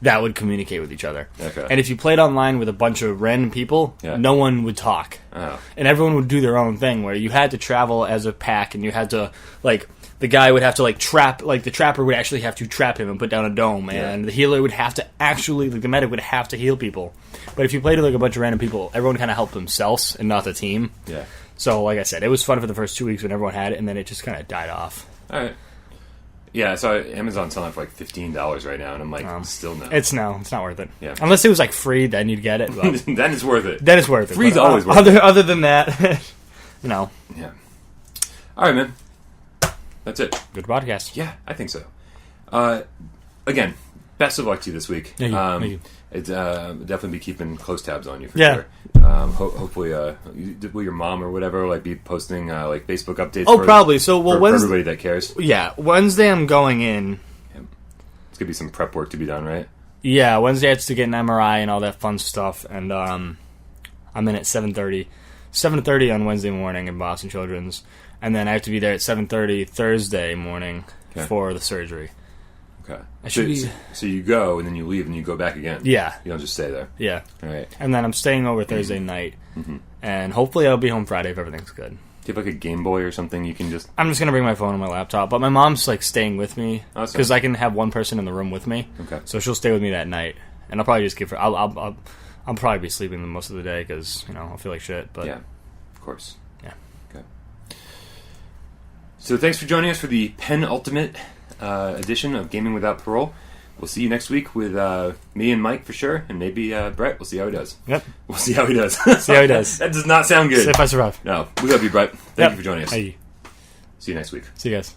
Speaker 1: that would communicate with each other.
Speaker 2: Okay.
Speaker 1: And if you played online with a bunch of random people,
Speaker 2: Yeah.
Speaker 1: no one would talk.
Speaker 2: Oh.
Speaker 1: And everyone would do their own thing, where you had to travel as a pack, and you had to, like, the guy would have to, like, trap, like, the trapper would actually have to trap him and put down a dome, and the healer would have to actually, like, the medic would have to heal people. But if you played with, like, a bunch of random people, everyone kind of helped themselves and not the team.
Speaker 2: Yeah.
Speaker 1: So, like I said, it was fun for the first 2 weeks when everyone had it, and then it just kind of died off.
Speaker 2: All right. Yeah, so Amazon's selling it for like $15 right now, and I'm like, still no.
Speaker 1: It's not worth it.
Speaker 2: Yeah.
Speaker 1: Unless it was, like, free, then you'd get it. But
Speaker 2: Then it's worth it.
Speaker 1: then it's worth it.
Speaker 2: Free's
Speaker 1: But,
Speaker 2: always worth it.
Speaker 1: Other than that, no.
Speaker 2: Yeah. All right, man. That's it.
Speaker 1: Good podcast.
Speaker 2: Yeah, I think so. Again, best of luck to you this week.
Speaker 1: Thank you. Thank you.
Speaker 2: It's definitely be keeping close tabs on you for
Speaker 1: Yeah.
Speaker 2: sure. Hopefully, will your mom or whatever like be posting like Facebook updates?
Speaker 1: Oh,
Speaker 2: for,
Speaker 1: probably. So, well,
Speaker 2: for
Speaker 1: Wednesday,
Speaker 2: everybody that cares.
Speaker 1: yeah, Wednesday I'm going in.
Speaker 2: It's gonna be some prep work to be done, right?
Speaker 1: Yeah, Wednesday I have to get an MRI and all that fun stuff, and I'm in at 7:30. 7:30 on Wednesday morning in Boston Children's, and then I have to be there at 7:30 Thursday morning for the surgery.
Speaker 2: Okay.
Speaker 1: I should be-
Speaker 2: So you go and then you leave and you go back again.
Speaker 1: Yeah,
Speaker 2: You don't just stay there.
Speaker 1: yeah.
Speaker 2: All right.
Speaker 1: And then I'm staying over Thursday night, and hopefully I'll be home Friday if everything's good.
Speaker 2: Do you have like a Game Boy or something you can just?
Speaker 1: I'm just gonna bring my phone and my laptop, but my mom's like staying with me
Speaker 2: Awesome.
Speaker 1: because I can have one person in the room with me.
Speaker 2: Okay.
Speaker 1: So she'll stay with me that night, and I'll probably just give her. I'll probably be sleeping most of the day because I'll feel like shit. But
Speaker 2: Yeah. Of course.
Speaker 1: Yeah.
Speaker 2: Okay. So thanks for joining us for the penultimate edition of Gaming Without Parole. We'll see you next week with me and Mike for sure, and maybe Brett. We'll see how he does.
Speaker 1: Yep.
Speaker 2: We'll see how he does.
Speaker 1: See how he does.
Speaker 2: That does not sound good.
Speaker 1: See if I survive.
Speaker 2: No, we love you, Brett. Thank you for joining us.
Speaker 1: Hey,
Speaker 2: See you next week.
Speaker 1: see you guys.